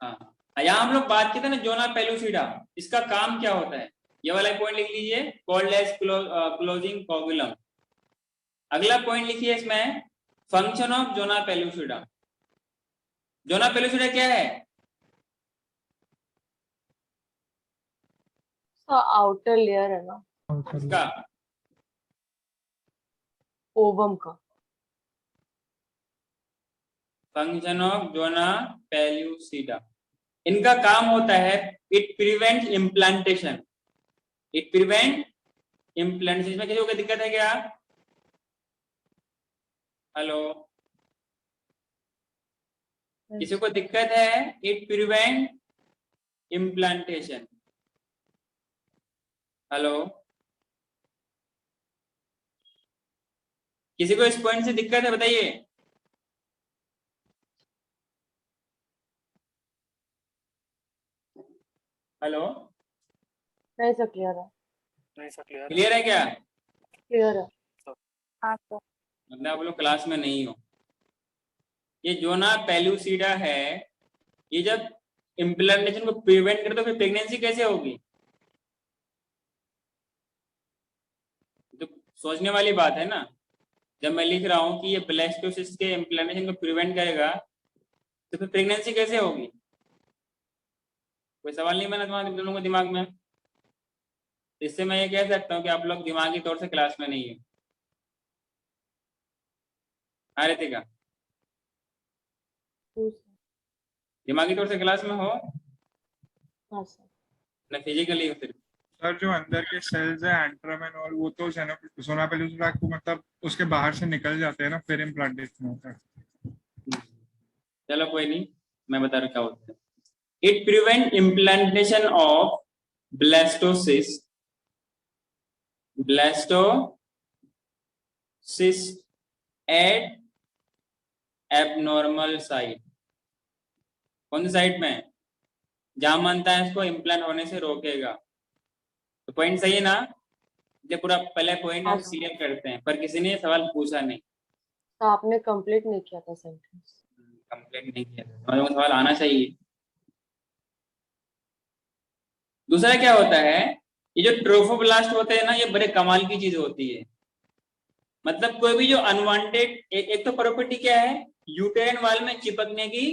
हाँ, यहाँ हम लोग बात करते हैं ना जोना पेलुसिडा, इसका काम क्या होता है? ये वाला पॉइंट लिख लीजिए, कॉल्ड एज क्लोजिंग कोगुलम। अगला पॉइंट लिखिए इसमें, function of zona pellucida. Zona pellucida क्या है? आउटर लेयर है ना इसका ओवम का। फंक्शन ऑफ जोना पेलुसिडा, इनका काम होता है, it prevent implantation, it prevent implantation. इसमें किसी को दिक्कत है क्या? हेलो, किसी को दिक्कत है? It prevent implantation. हेलो, किसी को इस पॉइंट से दिक्कत है? बताइए। हेलो, नहीं सर क्लियर है, नहीं सर क्लियर है। क्लियर है क्या? क्लियर है। हाँ सर। मतलब आप लोग क्लास में नहीं हो। ये जो ना पेल्यूसिडा है, ये जब इम्प्लांटेशन को प्रिवेंट करे तो फिर प्रेगनेंसी कैसे होगी? तो सोचने वाली बात है ना। जब मैं लिख रहा हूँ कि ये ब्लास्टोसिस्ट के इम्प्लांटेशन को प्रिवेंट करेगा तो फिर प्रेगनेंसी कैसे होगी? कोई सवाल नहीं बना तुम्हारे दोनों को दिमाग में? इससे मैं ये कह सकता हूँ कि आप लोग दिमागी तौर से क्लास में नहीं है। हाँ रितिका, पूछ। दिमागी तौर से क्लास में हो हाँ सर। ना फिजिकली हो सिर्फ? सर जो अंदर के सेल्स है एंट्रामेन और वो तो सोनापेल्यूसिडा को मतलब उसके बाहर से निकल जाते हैं ना, फिर इम्प्लांटेशन होता है। चलो कोई नहीं, मैं बता रहा हूँ क्या होता है। It prevent implantation of blastocyst at abnormal site. कौन सी साइट में? जहां मानता है इसको इम्प्लांट होने से रोकेगा। तो पॉइंट सही है ना? ये पूरा पहले पॉइंट हम क्लियर करते हैं, पर किसी ने सवाल पूछा नहीं। तो आपने कंप्लीट नहीं किया था सेंटेंस। कंप्लेंट नहीं किया, हमारे को सवाल आना चाहिए। दूसरा क्या होता है, ये जो ट्रोफोब्लास्ट होते हैं ना, ये बड़े कमाल की चीज होती है। मतलब कोई भी जो अनवांटेड, एक तो प्रॉपर्टी क्या है, यूटेराइन वाल में चिपकने की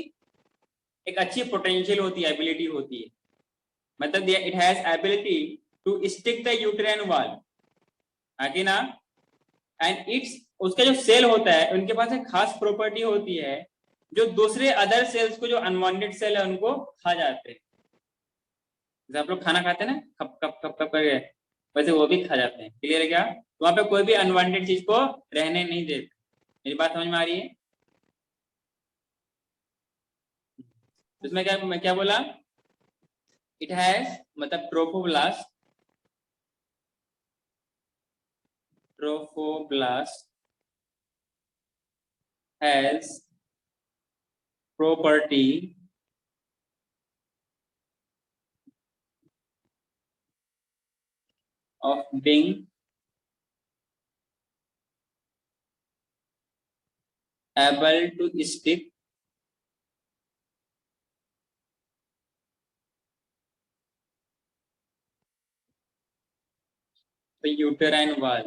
एक अच्छी पोटेंशियल होती है, एबिलिटी होती है। मतलब it has ability to stick the uterine wall, है कि ना? एंड इट्स, उसका जो सेल होता है उनके पास एक खास प्रॉपर्टी होती है जो दूसरे अदर सेल्स को, जो अनवांटेड सेल है उनको खा जाते हैं। जैसे आप लोग खाना खाते हैं ना, खप खप खप खप करके, वैसे वो भी खा जाते हैं। क्लियर है क्या? तो वहां पे कोई भी अनवांटेड चीज को रहने नहीं देते। मेरी बात समझ में आ रही है? इसमें क्या, मैं क्या बोला? इट हैज, मतलब trophoblast has property of being able to stick the uterine wall,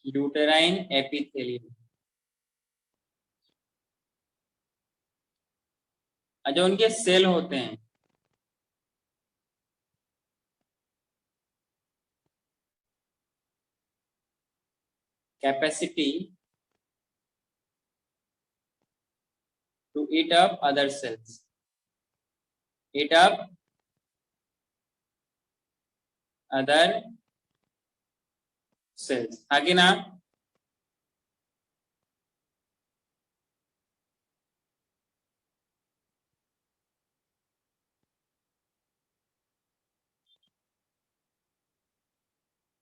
uterine epithelium। जो उनके सेल होते हैं, capacity to eat up other cells, eat up other cells, आगे ना?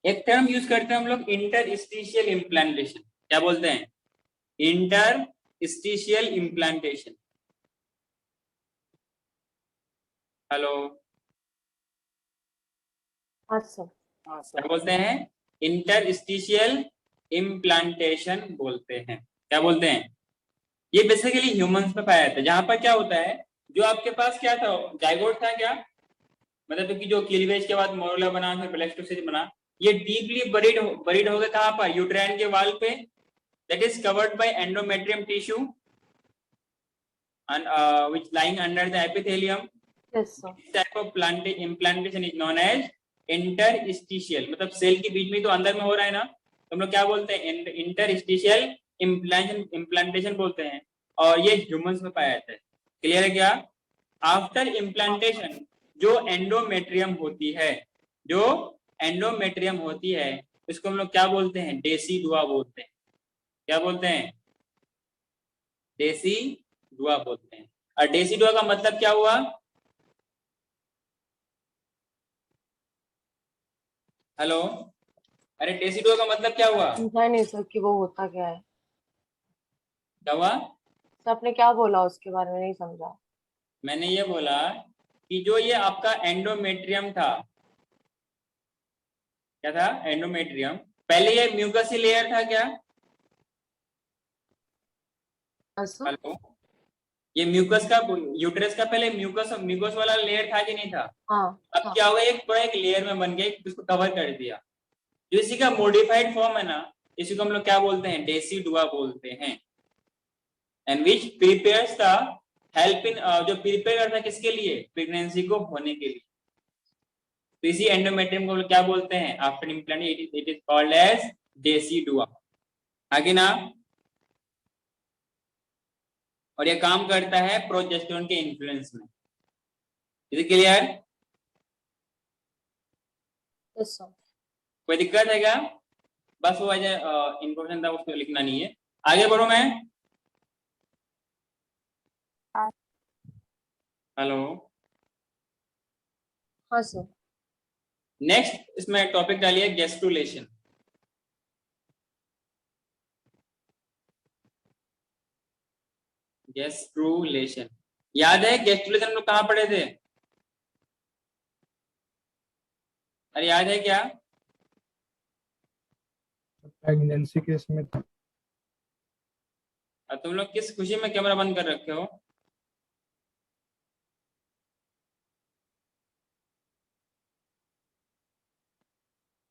एक टर्म यूज करते हैं हम लोग, इंटरस्टिशियल इम्प्लांटेशन। क्या बोलते हैं? Interstitial implantation. हेलो, हाँ सर। हाँ क्या सर। बोलते हैं? इंटरस्टिशियल इम्प्लांटेशन बोलते हैं। क्या बोलते हैं? ये बेसिकली ह्यूमंस में पाया जाता है, जहां पर क्या होता है, जो आपके पास क्या था, जाइगोट था क्या, मतलब कि जो क्लीवेज के बाद मोरुला बना, फिर ब्लास्टोसिस्ट बना, ये डीपली बरीड हो गया कहां पर? यूट्राइन के वाल पे, that is covered by endometrium tissue and which lying under the epithelium. Yes sir. This type of implantation is known as interstitial। मतलब सेल के बीच में तो अंदर में हो रहा है ना, तो हम लोग क्या बोलते हैं? इंटरस्टिशियल इम्प्लांटेशन बोलते हैं, और ये ह्यूमंस में पाया जाता है। क्लियर है क्या? आफ्टर इम्प्लांटेशन जो एंडोमेट्रियम होती है, जो एंडोमेट्रियम होती है, इसको हम लोग क्या बोलते हैं? डेसीडुआ बोलते हैं। क्या बोलते हैं? डेसीडुआ बोलते हैं। और डेसीडुआ का मतलब क्या हुआ? हेलो, अरे डेसीडुआ का मतलब क्या हुआ? समझा नहीं सर कि वो होता क्या है। क्या हुआ? सर आपने क्या बोला उसके बारे में नहीं समझा। मैंने ये बोला कि जो ये आपका एंडोमेट्रियम था, क्या था? एंडोमेट्रियम। पहले ये म्यूकसी लेयर था क्या? हाँ सर। हेलो, ये म्यूकस का, यूट्रस का पहले म्यूकस वाला लेयर था कि नहीं था? हाँ अब हाँ क्या हुआ, एक पूरा एक लेयर में बन गया, उसको कवर कर दिया। जो इसी का मॉडिफाइड फॉर्म है ना, इसी को हम लोग क्या बोलते हैं? डेसिडुआ बोलते हैं। And which prepares the help in, जो प्रिपेयर करता है किसके लिए? प्रेगनेंसी को होने के लिए। तो इसी एंडोमेट्रियम को हम लोग क्या बोलते हैं? After implant it is called as decidua. आगे ना, और ये काम करता है प्रोजेस्टेरोन के इन्फ्लुएंस में। Is it clear? Yes sir. कोई दिक्कत है क्या? बस वो इंफॉर्मेशन था, उसको लिखना नहीं है। आगे बढ़ो मैं। हाँ। हेलो, हाँ सर। नेक्स्ट इसमें टॉपिक डालिए गैस्ट्रुलेशन। गैस्ट्रुलेशन याद है? गैस्ट्रुलेशन हम लोग कहाँ पढ़े थे? अरे याद है क्या? प्रेगनेंसी के इसमें था। अब तुम लोग किस खुशी में कैमरा बंद कर रखे हो?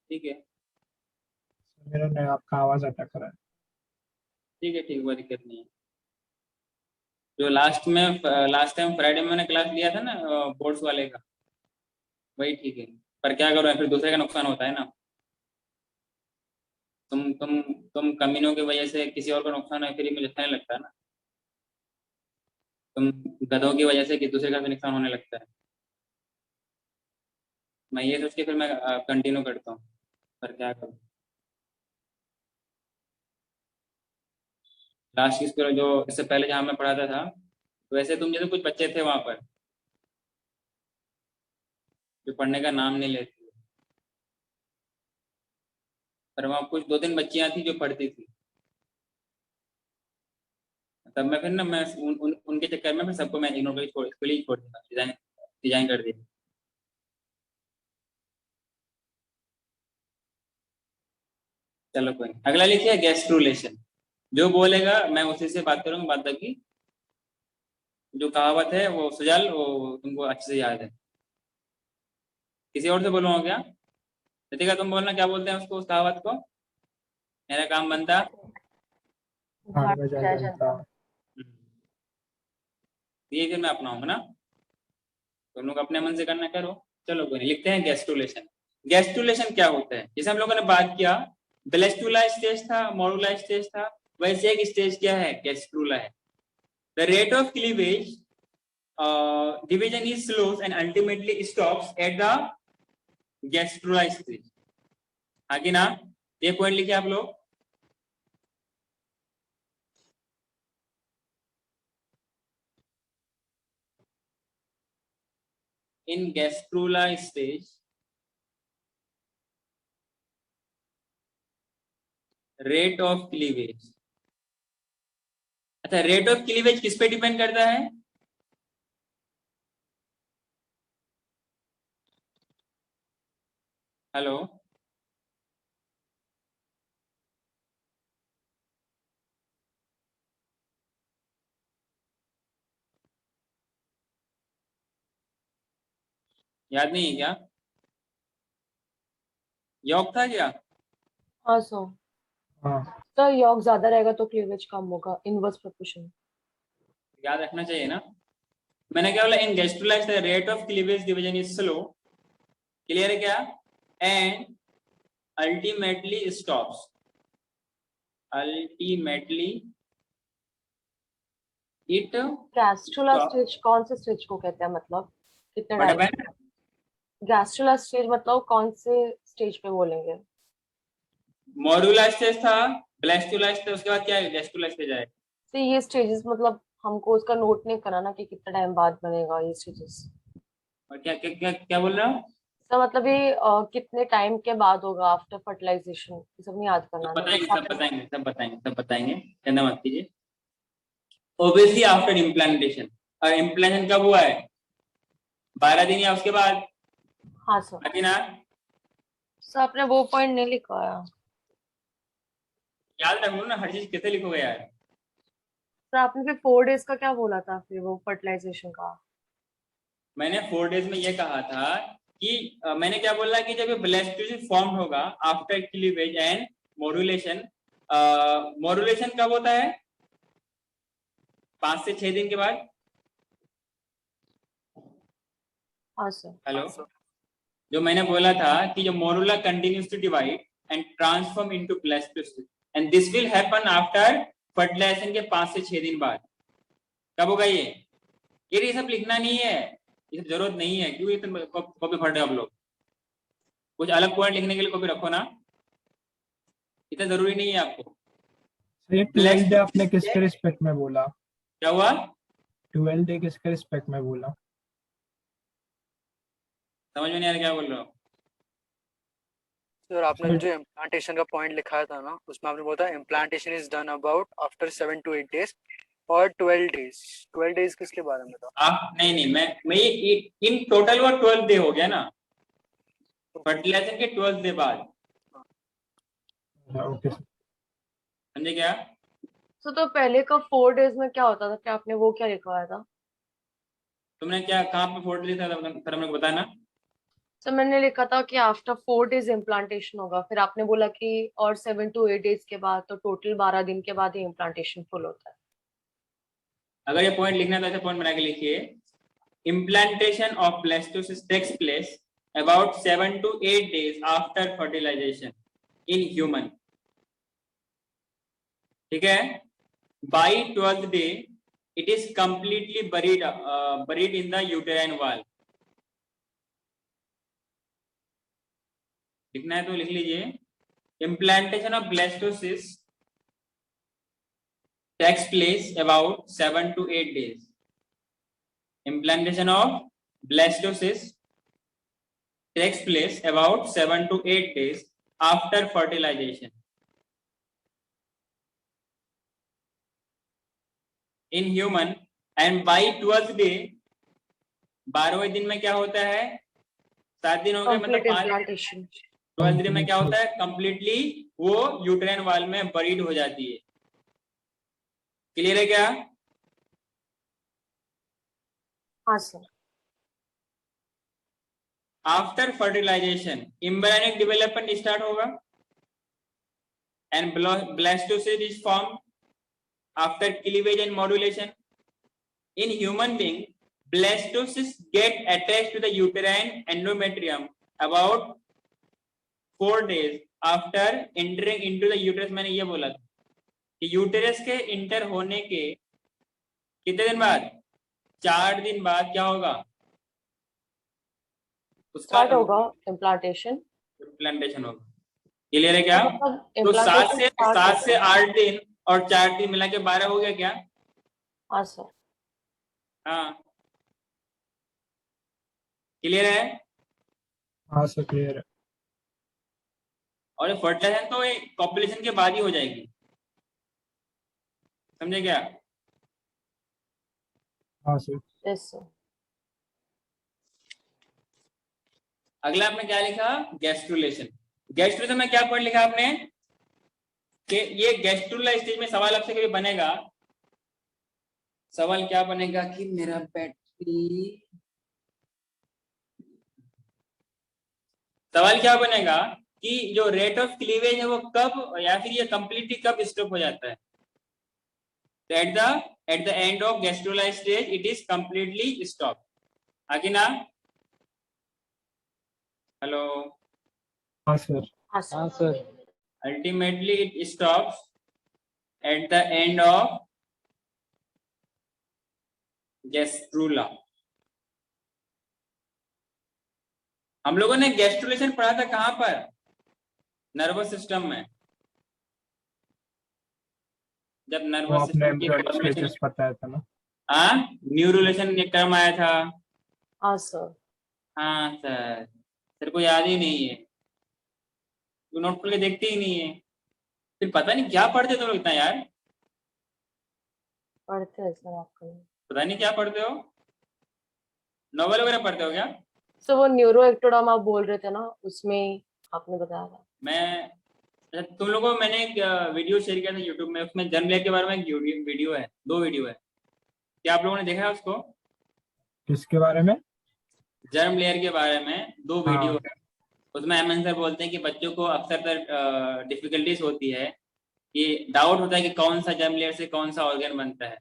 ठीक है मेरा नहीं, आपका आवाज अटक रहा है। ठीक है, ठीक, कोई दिक्कत नहीं है। जो लास्ट टाइम फ्राइडे में मैंने क्लास लिया था ना बोर्ड्स वाले का, वही ठीक है। पर क्या करो, फिर दूसरे का नुकसान होता है ना। तुम कमीनों की वजह से किसी और का नुकसान है, फिर ये मुझे अच्छा नहीं लगता है ना। तुम गधों की वजह से किसी दूसरे का भी नुकसान होने लगता है। मैं ये सोच के फिर मैं कंटिन्यू करता हूँ, पर क्या करूँ। लास्ट की स्कूल जो इससे पहले जहाँ मैं पढ़ाता था, वैसे तुम जैसे कुछ बच्चे थे वहां पर जो पढ़ने का नाम नहीं लेते, पर वहाँ कुछ 2-3 बच्चियां थी जो पढ़ती थी। तब मैं फिर ना मैं उनके चक्कर में फिर सबको मैं इग्नोर करके इसको ही छोड़ दिया, डिजाइन कर दिया। चलो कोई नहीं। अगला लिखिए गैस्ट्रुलेशन। जो बोलेगा मैं उसी से बात करूंगा बाद तक की। जो कहावत है वो सुजाल, वो तुमको अच्छे से याद है। किसी और से बोलूंगा क्या? रितिका तुम बोलना, क्या बोलते हैं उसको, उस कहावत को? मेरा काम बनता। हाँ, घाट बजा जय जनता। जनता। ये फिर मैं अपनाऊंगा ना, तुम लोग अपने मन से करना करो। चलो कोई नहीं, लिखते हैं गैस्ट्रुलेशन। गैस्ट्रुलेशन क्या होता है? जैसे हम लोगों ने बात किया, ब्लेस्टुला स्टेज था, मोरुला स्टेज था, वैसे एक स्टेज क्या है? गैस्ट्रुला है। The rate of cleavage division is slow and ultimately stops at the gastrula stage. आगे ना, ये पॉइंट लिखिए आप लोग। in gastrula stage rate of cleavage. अच्छा, रेट ऑफ क्लीवेज किस पे डिपेंड करता है? हेलो, याद नहीं है क्या? योग था क्या? हाँ सर। हाँ, सर योग ज्यादा रहेगा तो क्लीवेज कम होगा, इनवर्स प्रोपोर्शन। याद रखना चाहिए ना। मैंने क्या बोला? In gastrula rate of cleavage division is slow. Clear है क्या? And ultimately stops. Ultimately it gastrula stage कौन से स्टेज को कहते हैं, मतलब कितने what time? Happened? Gastrula stage मतलब कौन से स्टेज पे बोलेंगे? मॉड्यूला स्टेज था, ब्लास्टुला स्टेज, उसके बाद क्या है? गैस्ट्रुला स्टेज आएगा। तो ये स्टेजेस मतलब हमको उसका नोट नहीं कराना कि कितना टाइम बाद बनेगा ये स्टेजेस? और क्या क्या क्या, क्या बोल रहा हूँ? सर मतलब ये कितने टाइम के बाद होगा आफ्टर फर्टिलाइजेशन, ये सब नहीं याद करना सब ना, बताएंगे, जैसे सब बताएंगे, सब बताएंगे, सब बताएंगे, चिंता मत कीजिए। ऑब्वियसली आफ्टर इम्प्लांटेशन, इम्प्लांटेशन कब हुआ है? 12 दिन या उसके बाद? हाँ सर। बाकी ना सर आपने वो पॉइंट नहीं लिखवाया। याद रखो ना, हर चीज कैसे लिखोगे यार। सर आपने फिर 4 डेज का क्या बोला था फिर वो फर्टिलाइजेशन का? मैंने 4 डेज में ये कहा था कि मैंने क्या बोला कि जब ये ब्लास्टोसिस फॉर्म होगा after cleavage and modulation. Modulation कब होता है? 5 से 6 दिन के बाद। हाँ सर। हेलो, जो मैंने बोला था कि जो morula continues to divide and transform into blastocyst and this will happen after fertilization के 5 से 6 दिन बाद। कब होगा ये सब लिखना नहीं है, ये सब जरूरत नहीं है। क्यों इतने कॉपी फट है आप लोग? कुछ अलग पॉइंट लिखने के लिए कॉपी रखो ना, इतना जरूरी नहीं है आपको। ये 12 डे आपने किसके रिस्पेक्ट में बोला? क्या हुआ? 12 डे किसके रिस्पेक्ट में बोला? समझ में नहीं आ रहा क्या बोल रहा हूँ? सर आपने जो इम्प्लांटेशन का पॉइंट लिखा था ना, उसमें आपने बोला implantation is done about after 7 to 8 days और 12 days। 12 days किसके बारे में था? आप नहीं, मैं ये इन टोटल वो 12 डे हो गया ना, फर्टिलाइजेशन के 12 डे बाद। Okay sir. समझे क्या? तो पहले का 4 डेज में क्या होता था? क्या आपने वो क्या लिखवाया था? तुमने क्या कहाँ पे फोटो लिखा था? फिर हमने बताना। तो मैंने लिखा था कि आफ्टर 4 डेज इम्प्लांटेशन होगा, फिर आपने बोला कि और 7 to 8 डेज के बाद, तो टोटल 12 दिन के बाद ही इम्प्लांटेशन फुल होता है। अगर ये पॉइंट लिखना है तो ऐसे पॉइंट बना के लिखिए, implantation of blastocyst takes place about 7 to 8 days after fertilization in human. ठीक है? By 12th day it is completely buried in the uterine wall। लिखना है तो लिख लीजिए, implantation of blastocyst takes place about 7 to 8 days। Implantation of blastocyst takes place about 7 to 8 days after fertilization in human and by 12th day 12वें दिन में क्या होता है? 7 दिन हो गए मतलब 5। इम्प्लांटेशन 12th डे में क्या होता है? कंप्लीटली वो यूट्राइन वॉल में बरीड हो जाती है। क्लियर है क्या? हाँ sir. After fertilization embryonic development start होगा and blastocyst is form after cleavage and morulation. In human being blastocysts get attached to the uterine endometrium about 4 days after entering into the uterus। मैंने ये बोला था कि uterus के inter होने के कितने दिन बाद? 4 दिन बाद क्या होगा? उसका स्टार्ट होगा इम्प्लांटेशन। इम्प्लांटेशन होगा। क्लियर है क्या? तो 7 इम्प्लांटेशन से 8 दिन और 4 दिन मिला के 12 हो गया क्या? हाँ सर। हाँ, क्लियर है? हाँ सर क्लियर है। और फर्टिलाइजेशन तो कॉपुलेशन के बाद ही हो जाएगी। समझे क्या? हाँ सर। Yes sir. अगला आपने क्या लिखा? गैस्ट्रुलेशन। गैस्ट्रुलेशन में क्या पॉइंट लिखा आपने कि ये गैस्ट्रुला स्टेज में सवाल आपसे कभी बनेगा। सवाल क्या बनेगा कि मेरा बैटरी, सवाल क्या बनेगा कि जो रेट ऑफ क्लीवेज है वो कब या फिर ये कंप्लीटली कब स्टॉप हो जाता है? Eight the end of gastrula stage it is completely stop. आगे ना? हेलो? हाँ सर। हाँ sir. Ultimately it stops at the end of gastrula। हम लोगों ने गैस्ट्रुलेशन पढ़ा था कहां पर? नर्वस सिस्टम में। जब नर्वस आपने सिस्टम की एम्ब्रियोनिक स्टेजेस बताया था ना? हाँ, न्यूरोलेशन एक टर्म आया था। हाँ सर। हाँ सर, तेरे को याद ही नहीं है, तू नोट करके देखते ही नहीं है। फिर पता नहीं क्या पढ़ते तुम लोग इतना यार। पढ़ते हैं सर आपको। पता नहीं क्या पढ़ते हो, नॉवल वगैरह पढ़ते हो क्या? सो वो न्यूरो एक्टोडर्म आप बोल रहे थे ना, उसमें आपने बताया था। मैं अच्छा, तुम लोगों को मैंने एक वीडियो शेयर किया था यूट्यूब में, उसमें जर्म लेयर के बारे में एक वीडियो है, 2 वीडियो है, क्या आप लोगों ने देखा है उसको? किसके बारे में? जर्म लेयर के बारे में 2 हाँ। वीडियो है। उसमें एमएन सर बोलते हैं कि बच्चों को अक्सर डिफिकल्टीज होती है, कि डाउट होता है कि कौन सा जर्म लेयर से कौन सा ऑर्गन बनता है।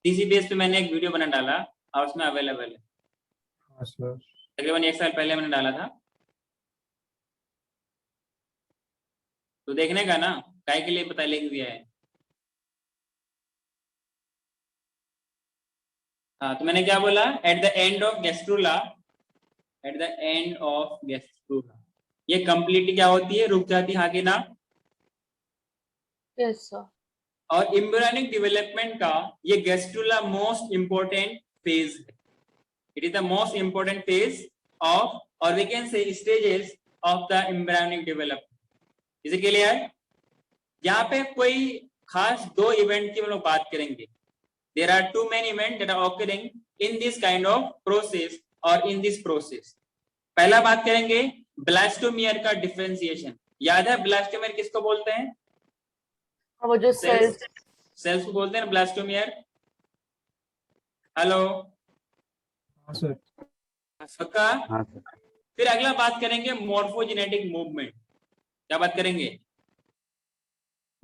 इसी बेस पे मैंने एक वीडियो बना डाला और उसमें अवेलेबल है, हाँ सर। तकरीबन 1 साल पहले मैंने डाला था, तो देखने का ना, काय के लिए पता लिख दिया है। हाँ, तो मैंने क्या बोला, at the end of gastrula, at the end of gastrula ये कंप्लीटली क्या होती है, रुक जाती है, हाँ कि ना? Yes sir. और एम्ब्रियोनिक डेवलपमेंट का ये गैस्ट्रूला मोस्ट इंपोर्टेंट फेज है, it is the most important phase of, और we can say stages of the embryonic development. Is it clear? यहाँ पे कोई खास 2 इवेंट की हम लोग बात करेंगे। There are 2 main events that are occurring in this kind of process or in this process. पहला बात करेंगे ब्लास्टोमियर का डिफरेंशिएशन। याद है ब्लास्टोमियर किसको बोलते हैं? वो जो सेल्स को बोलते हैं ना ब्लास्टोमियर। हेलो हाँ सर। पक्का? हाँ सर। फिर अगला बात करेंगे मॉर्फोजेनेटिक मूवमेंट। क्या बात करेंगे?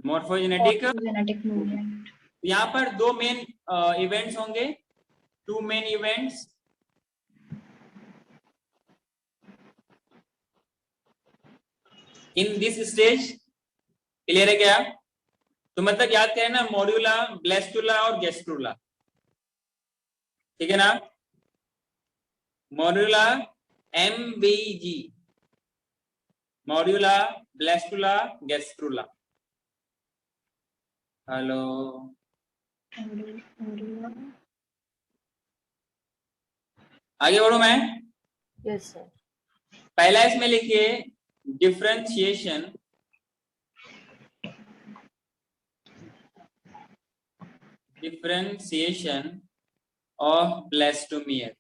Morphogenetic genetic movement. यहाँ पर 2 मेन इवेंट्स होंगे, 2 main events. In this stage, clear है क्या? तो मतलब याद करें ना, मॉड्यूला, ब्लास्टुला और गैस्ट्रूला, ठीक है ना? Morula MBG, morula, blastula, gastrula. Hello आगे बढ़ू मैं? Yes sir. पहला इसमें लिखिए differentiation, differentiation of blastomere.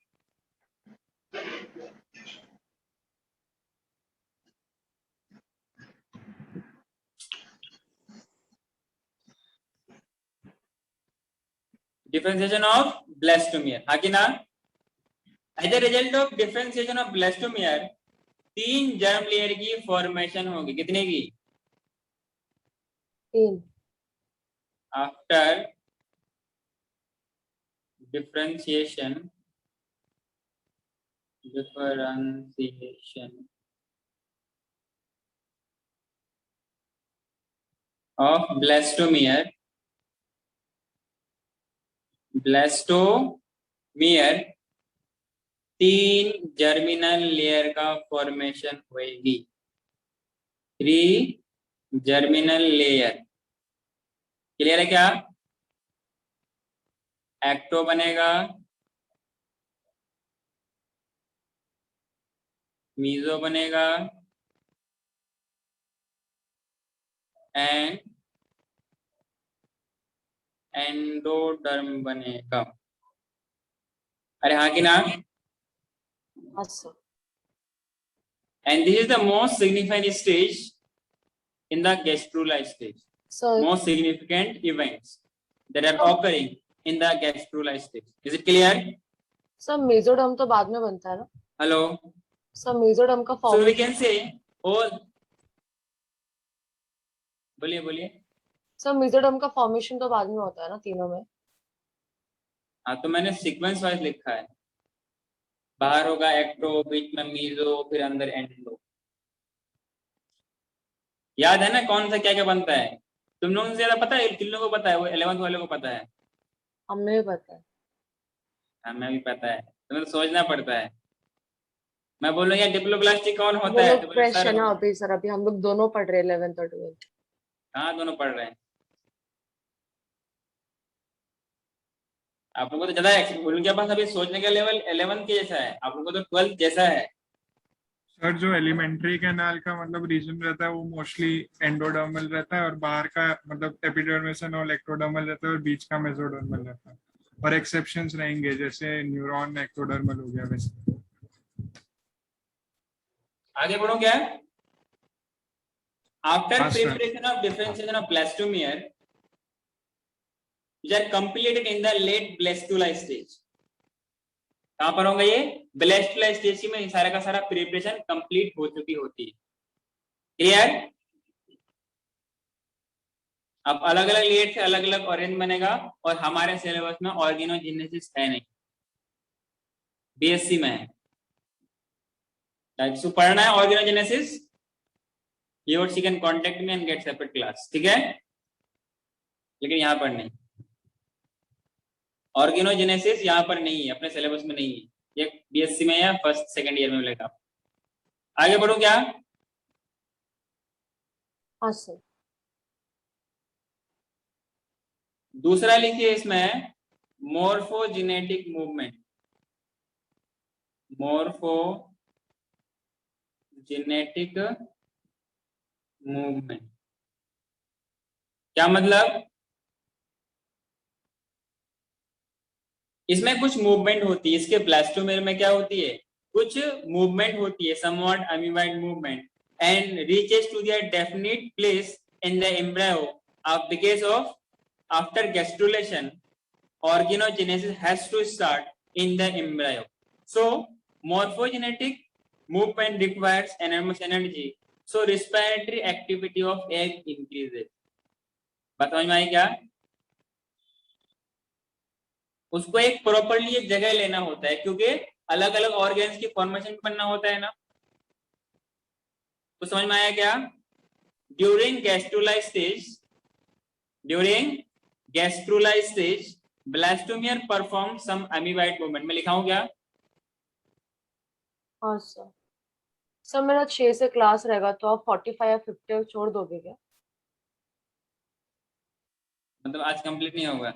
Differentiation of blastomere, हाँ कि ना? As a result of differentiation of blastomere 3 germ layer की फॉर्मेशन होगी। कितने की? 3। After differentiation of blastomere, blastomere 3 germinal layer का फॉर्मेशन होगी। 3 जर्मिनल लेयर, क्लियर है क्या? एक्टो बनेगा, मीजो बनेगा एंड एंडोडर्म बनेगा। अरे हाँ कि ना? हाँ sir. And this is the most significant stage in the gastrula stage. Sir Most significant events that are occurring in the gastrula stage. Is it clear? Sir mesoderm तो बाद में बनता है ना? Hello. सर मेसोडर्म का So we formation, can say all. बोलिए बोलिए। Sir mesoderm का फॉर्मेशन तो बाद में होता है ना तीनों में? हाँ, तो मैंने सीक्वेंस वाइज लिखा है, बाहर होगा एक्टो, बीच में मीजो, फिर अंदर एंडो। याद है ना कौन सा क्या क्या बनता है? तुम लोगों से ज्यादा पता है, किन लोगों को पता है? वो 11th वाले को पता है। हमें भी पता है। हमें भी पता है, तुम्हें तो सोचना पड़ता है। मैं बोल रहा हूँ डिप्लोब्लास्टिक कौन होता है? तो बोले फ्रेश सर है ना अभी सर, अभी हम लोग दोनों पढ़ रहे हैं 11th और 12th। कहाँ दोनों पढ़ रहे हैं? आप लोगों को तो ज्यादा, उनके पास अभी सोचने का लेवल 11th के जैसा है, आप लोगों को तो 12th जैसा है। सर जो एलिमेंट्री कैनाल का मतलब रीजन रहता है वो मोस्टली एंडोडर्मल रहता है, और बाहर का मतलब एपिडर्मिस एंड ऑल एक्टोडर्मल रहता है, और बीच का मेसोडर्मल रहता है। और एक्सेप्शंस रहेंगे, जैसे न्यूरॉन एक्टोडर्मल हो गया वैसे। आगे बढ़ो क्या? आफ्टर हाँ, sir. preparation of differentiation of blastomer, which are completed in the late blastula stage. कहां पर होंगे ये? ब्लास्टुला स्टेज में सारा का सारा प्रिपरेशन कंप्लीट हो चुकी होती है। क्लियर? अब अलग अलग लेट से अलग अलग ऑरेंज बनेगा, और हमारे सिलेबस में ऑर्गेनोजेनेसिस है नहीं, बीएससी में है। सो पढ़ना है organogenesis, he or she can contact me and get separate class, ठीक है? लेकिन यहाँ पर नहीं, ऑर्गेनोजेनेसिस यहाँ पर नहीं है, अपने सिलेबस में नहीं है, ये बीएससी में या फर्स्ट सेकंड ईयर में मिलेगा। आगे बढ़ो क्या? हाँ सर। दूसरा लिखिए इसमें, मोर्फोजेनेटिक मूवमेंट। मोर्फोजेनेटिक मूवमेंट क्या मतलब? इसमें कुछ मूवमेंट होती है, इसके ब्लास्टोमेर में क्या होती है? कुछ मूवमेंट होती है, somewhat amoeboid movement, and reaches to the definite place in the embryo because of after gastrulation organogenesis has to start in the embryo. So morphogenetic movement requires enormous energy, so respiratory activity of egg increases. बात समझ में आई क्या? उसको एक properly एक जगह लेना होता है, क्योंकि अलग अलग ऑर्गेन्स की फॉर्मेशन बनना होता है ना। तो समझ में आया क्या? During gastrula stage blastomere perform some amoeboid movement. मैं लिखा हूं क्या? हाँ सर। सर मेरा 6 से क्लास रहेगा, तो आप 45 या 50 छोड़ दोगे क्या? मतलब आज कंप्लीट नहीं होगा?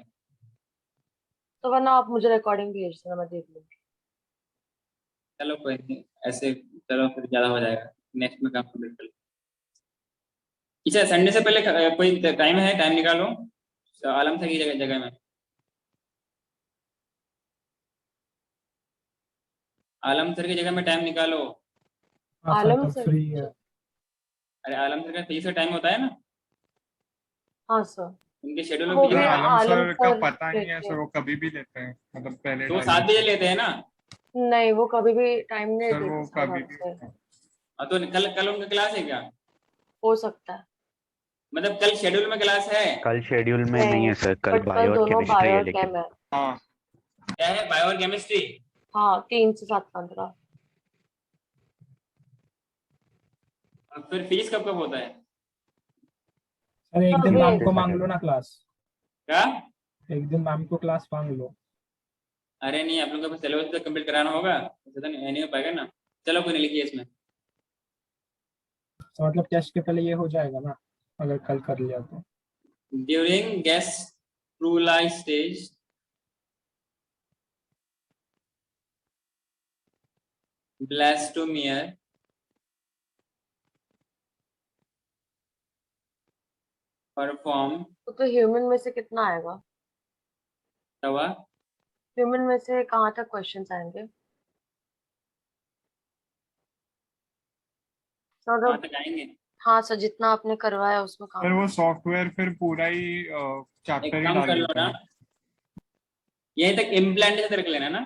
तो वरना आप मुझे रिकॉर्डिंग भेज देना, मैं देख लूंगी। चलो कोई नहीं, ऐसे चलो फिर ज्यादा हो जाएगा, नेक्स्ट में काम कंप्लीट कर। अच्छा, संडे से पहले कोई टाइम है? टाइम निकालो आलम सर की जगह में। आलम सर की जगह में टाइम निकालो। आलम तो सर फ्री है। अरे आलम सर का फिजिक्स का टाइम होता है ना, हाँ सर। उनके शेड्यूल में वो सर, भी फिजिक्स। आलम आलम सर का सर पता नहीं है लेते सर, हैं। वो कभी भी लेते हैं, मतलब पहले तो वो टाइम 7 बजे लेते हैं ना? नहीं, वो कभी भी टाइम नहीं सर, देते वो सर कभी ढंग भी से। तो कल उनका क्लास है क्या? हो सकता है। मतलब कल शेड्यूल में क्लास है? कल शेड्यूल में नहीं नहीं, है सर, कल बट कल बायो और दोनों केमिस्ट्री बायो है और लेकिन। केम है। हाँ। क्या है? बायो और केमिस्ट्री। हाँ, 3 से 7:15। और फिर फिजिक्स कब कब होता है? सर एक दिन अभी मैम एक को मांग लो ना क्लास, क्या? एक दिन मैम को क्लास मांग लो। अरे नहीं, आप लोगों को सिलेबस तो कंप्लीट कराना होगा, ऐसा तो नहीं हो पाएगा ना। चलो कोई नहीं, लिखिए इसमें। तो मतलब टेस्ट के पहले ये हो जाएगा ना, अगर कल कर लिया तो। During gastrula stage blastomere perform तो ह्यूमन में से कितना आएगा? दवा ह्यूमन में से कहाँ तक क्वेश्चंस आएंगे? तो कहाँ मतलब तक आएंगे? हाँ सर, जितना आपने करवाया उसमें सर काम। वो सॉफ्टवेयर फिर पूरा ही एक चैप्टर ही काम डाल कर लो देता ना, है। यहीं तक इम्प्लांटेशन तक लेना ना,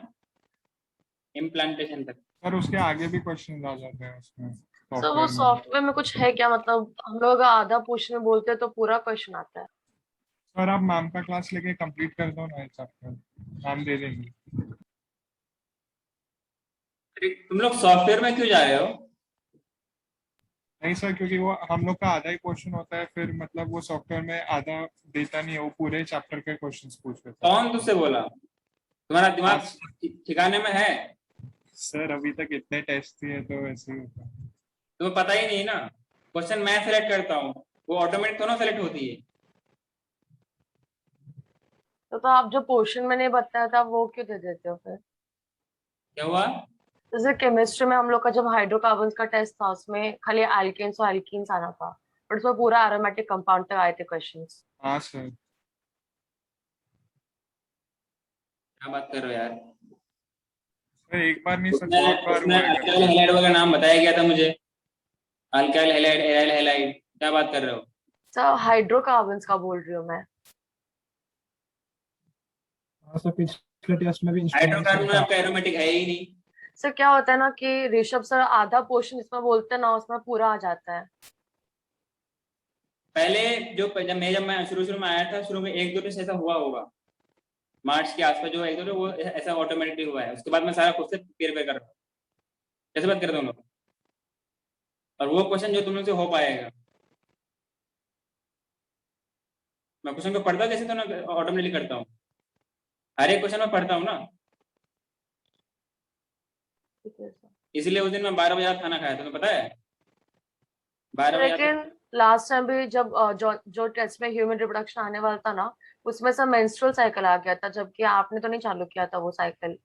इम्प्लांटेशन तक। सर उसके आगे भी क्वेश्चन आ जाते हैं उसमें सर वो सॉफ्टवेयर में। सॉफ्टवेयर में कुछ है क्या? मतलब हम लोग आधा पूछने बोलते हैं तो पूरा क्वेश्चन आता है। सर आप मैम का क्लास लेके कंप्लीट कर दो ना, चैप्टर मैम दे देंगी। अरे तुम लोग सॉफ्टवेयर में क्यों जा रहे हो? नहीं सर, क्योंकि वो हम लोग का आधा ही क्वेश्चन होता है, फिर मतलब वो सॉफ्टवेयर में आधा देता नहीं है, वो पूरे चैप्टर के क्वेश्चंस पूछ लेता है। कौन तुझसे बोला? तुम्हारा दिमाग आप- ठिकाने में है? सर अभी तक इतने टेस्ट दिए तो ऐसे ही होता है। तुम्हें पता ही नहीं ना, क्वेश्चन मैं सेलेक्ट करता हूँ, वो ऑटोमेटिक थोड़ा सेलेक्ट होती है। तो आप जो पोर्शन में नहीं बताया था वो क्यों दे देते हो फिर? क्या हुआ? जैसे केमिस्ट्री में हम लोग का जब हाइड्रोकार्बन्स का टेस्ट था, उसमें खाली एल्केन्स और एल्कीन्स आना था, बट उसमें पूरा एरोमेटिक कंपाउंड तक आए थे क्वेश्चंस। हाँ सर। क्या बात कर रहे हो यार? सर एक बार नहीं सर उसमें बहुत बार उसमें हुआ है अल्काइल हैलाइड वगैरह नाम बताया गया था मुझे, अल्काइल हैलाइड, एराइल हैलाइड, क्या बात कर रहे हो? सर हाइड्रोकार्बन्स का बोल रही हूँ मैं। हाँ सर, पिछले टेस्ट में भी इंस्ट्रूमेंट्स हाइड्रोकार्बन में था। आपका एरोमेटिक है ही नहीं। सर क्या होता है ना कि ऋषभ सर आधा पोर्शन इसमें बोलते हैं ना, उसमें पूरा आ जाता है। पहले जब मैं शुरू में आया था, शुरू में एक दो टेस्ट ऐसा हुआ होगा, मार्च के आसपास जो एक दो वो ऐसा ऑटोमेटिकली हुआ है। उसके बाद मैं सारा खुद से प्रिपेयर कर रहा हूँ। कैसे बात करते हो लोग? और वो क्वेश्चन जो तुम लोग से हो पाएगा, मैं क्वेश्चन को पढ़ता कैसे तो ना ऑटोमेटिकली करता हूँ, हर एक क्वेश्चन में पढ़ता हूँ ना। ठीक है सर। इसलिए उस दिन मैं 12 बजे खाना खाया, तुम्हें पता है? 12 बजे लेकिन लास्ट टाइम भी जब जो टेस्ट में ह्यूमन रिप्रोडक्शन आने वाला था ना, उसमें सब मेंस्ट्रुअल साइकिल आ गया था, जबकि आपने तो नहीं चालू किया था वो साइकिल।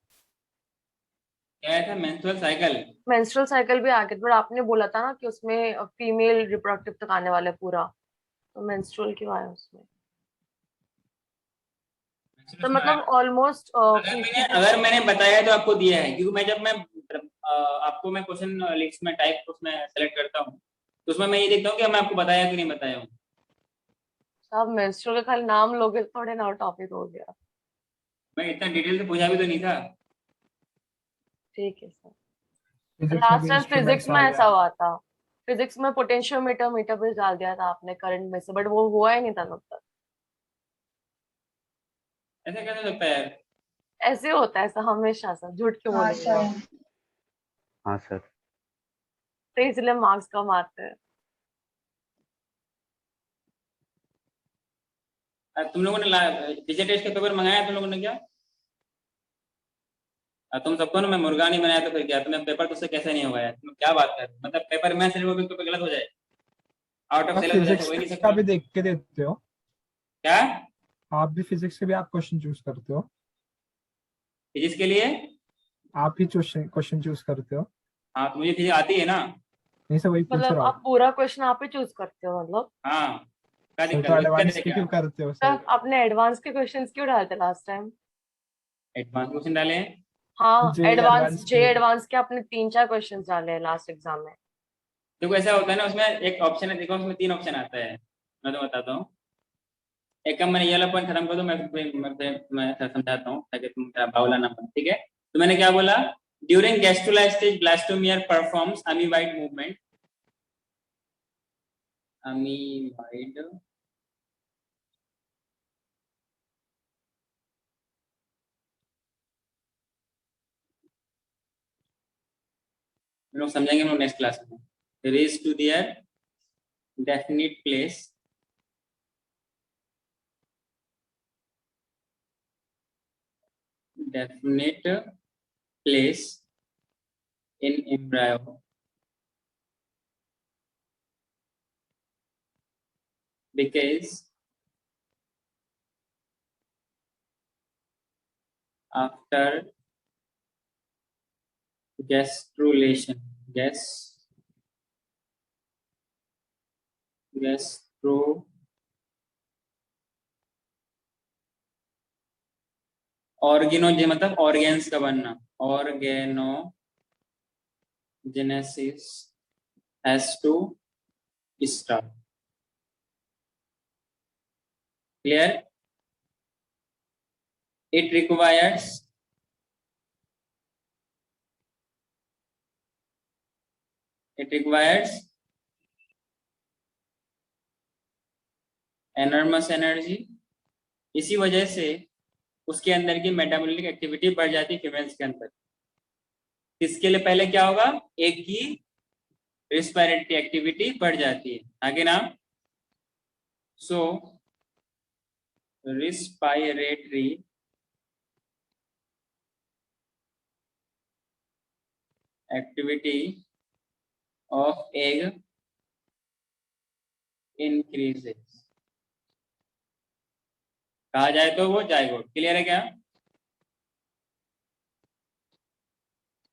क्या था? Menstrual cycle? मेंस्ट्रुअल साइकिल भी आ गया था, बट आपने बोला था ना कि उसमें फीमेल रिप्रोडक्टिव तक आने वाला है पूरा, तो मेंस्ट्रुअल क्यों आया उसमें? तो मतलब ऑलमोस्ट अगर मैंने बताया तो आपको दिया है, क्योंकि जब मैं आपको मैं क्वेश्चन लिस्ट में टाइप उसमें सेलेक्ट करता हूँ, तो उसमें मैं ये देखता हूँ कि मैं आपको बताया कि नहीं बताया हूँ। आप मेंस्ट्रुअल का खाली नाम लोगे थोड़े ना टॉपिक हो गया। मैं इतना डिटेल से पूछा भी तो नहीं था। ठीक है सर। फिजिक्स में लास्ट भी टाइम फिजिक्स इंस्ट्रूमेंट्स में आ ऐसा गया। हुआ था। फिजिक्स में पोटेंशियोमीटर मीटर पे डाल दिया था आपने करंट में से, बट वो हुआ ही नहीं था तब तक। ऐसा कैसे हो सकता है यार? ऐसे होता है ऐसा हमेशा सर, झूठ क्यों हाँ बोलेंगे सर। आप? हाँ सर। तो इसलिए मार्क्स कम आते हैं। तुम लोगों ने पिछले टेस्ट के पेपर मंगाया तुम लोगों ने क्या? तुम सबको ना मैं मुर्गा नहीं बनाया तो फिर क्या? तुम्हें पेपर तुझसे कैसे नहीं होगा यार? तुम क्या बात कर रहे हो? मतलब पेपर में सिर्फ वो पेपर गलत हो जाए, आउट ऑफ आप सिलेबस हो जाए तो हो ही नहीं फिजिक्स का सकता। भी देख के देते हो? क्या? आप भी फिजिक्स के भी आप क्वेश्चन चूज करते हो? फिजिक्स के लिए? आप ही क्वेश्चन चूज करते हो? हाँ, तो मुझे फिजिक्स आती है ना। नहीं सर, वही पूछ मतलब रहा आप हूँ। पूरा क्वेश्चन आप ही चूज करते हो मतलब? हाँ, क्या सर दिक्कत तो है? क्या एडवांस के दिक्कत क्यों है? करते हो तब सर? आपने एडवांस के क्वेश्चंस क्यों डालते लास्ट टाइम? एडवांस क्वेश्चन डाले हैं। हाँ, जे एडवांस एडवांस जे के। एडवांस के आपने 3-4 क्वेश्चंस डाले हैं लास्ट एग्जाम में। देखो ऐसा होता है ना, उसमें एक ऑप्शन है, देखो उसमें 3 ऑप्शन आता है, मैं तो बताता हूँ। एक का मैंने ये वाला पॉइंट खत्म कर दो, मैं समझाता हूँ ताकि तुम मेरा बावला ना बनो, ठीक है? तो मैंने क्या बोला? During gastrulise stage blastomere performs amoeboid movement, amoeboid लोग समझेंगे हम लोग नेक्स्ट क्लास में। Reach to their definite place in embryo because after gastrulation, gastro ऑर्गेनोजे मतलब ऑर्गेन्स का बनना, organogenesis has to start. Clear? It requires enormous energy. इसी वजह से उसके अंदर की मेटाबॉलिक एक्टिविटी बढ़ जाती है फीमेल्स के अंदर। इसके लिए पहले क्या होगा? एक की रेस्पिरेटरी एक्टिविटी बढ़ जाती है, आगे ना। So respiratory activity of egg increases, कहा जाए तो वो जाएगोट। क्लियर है क्या?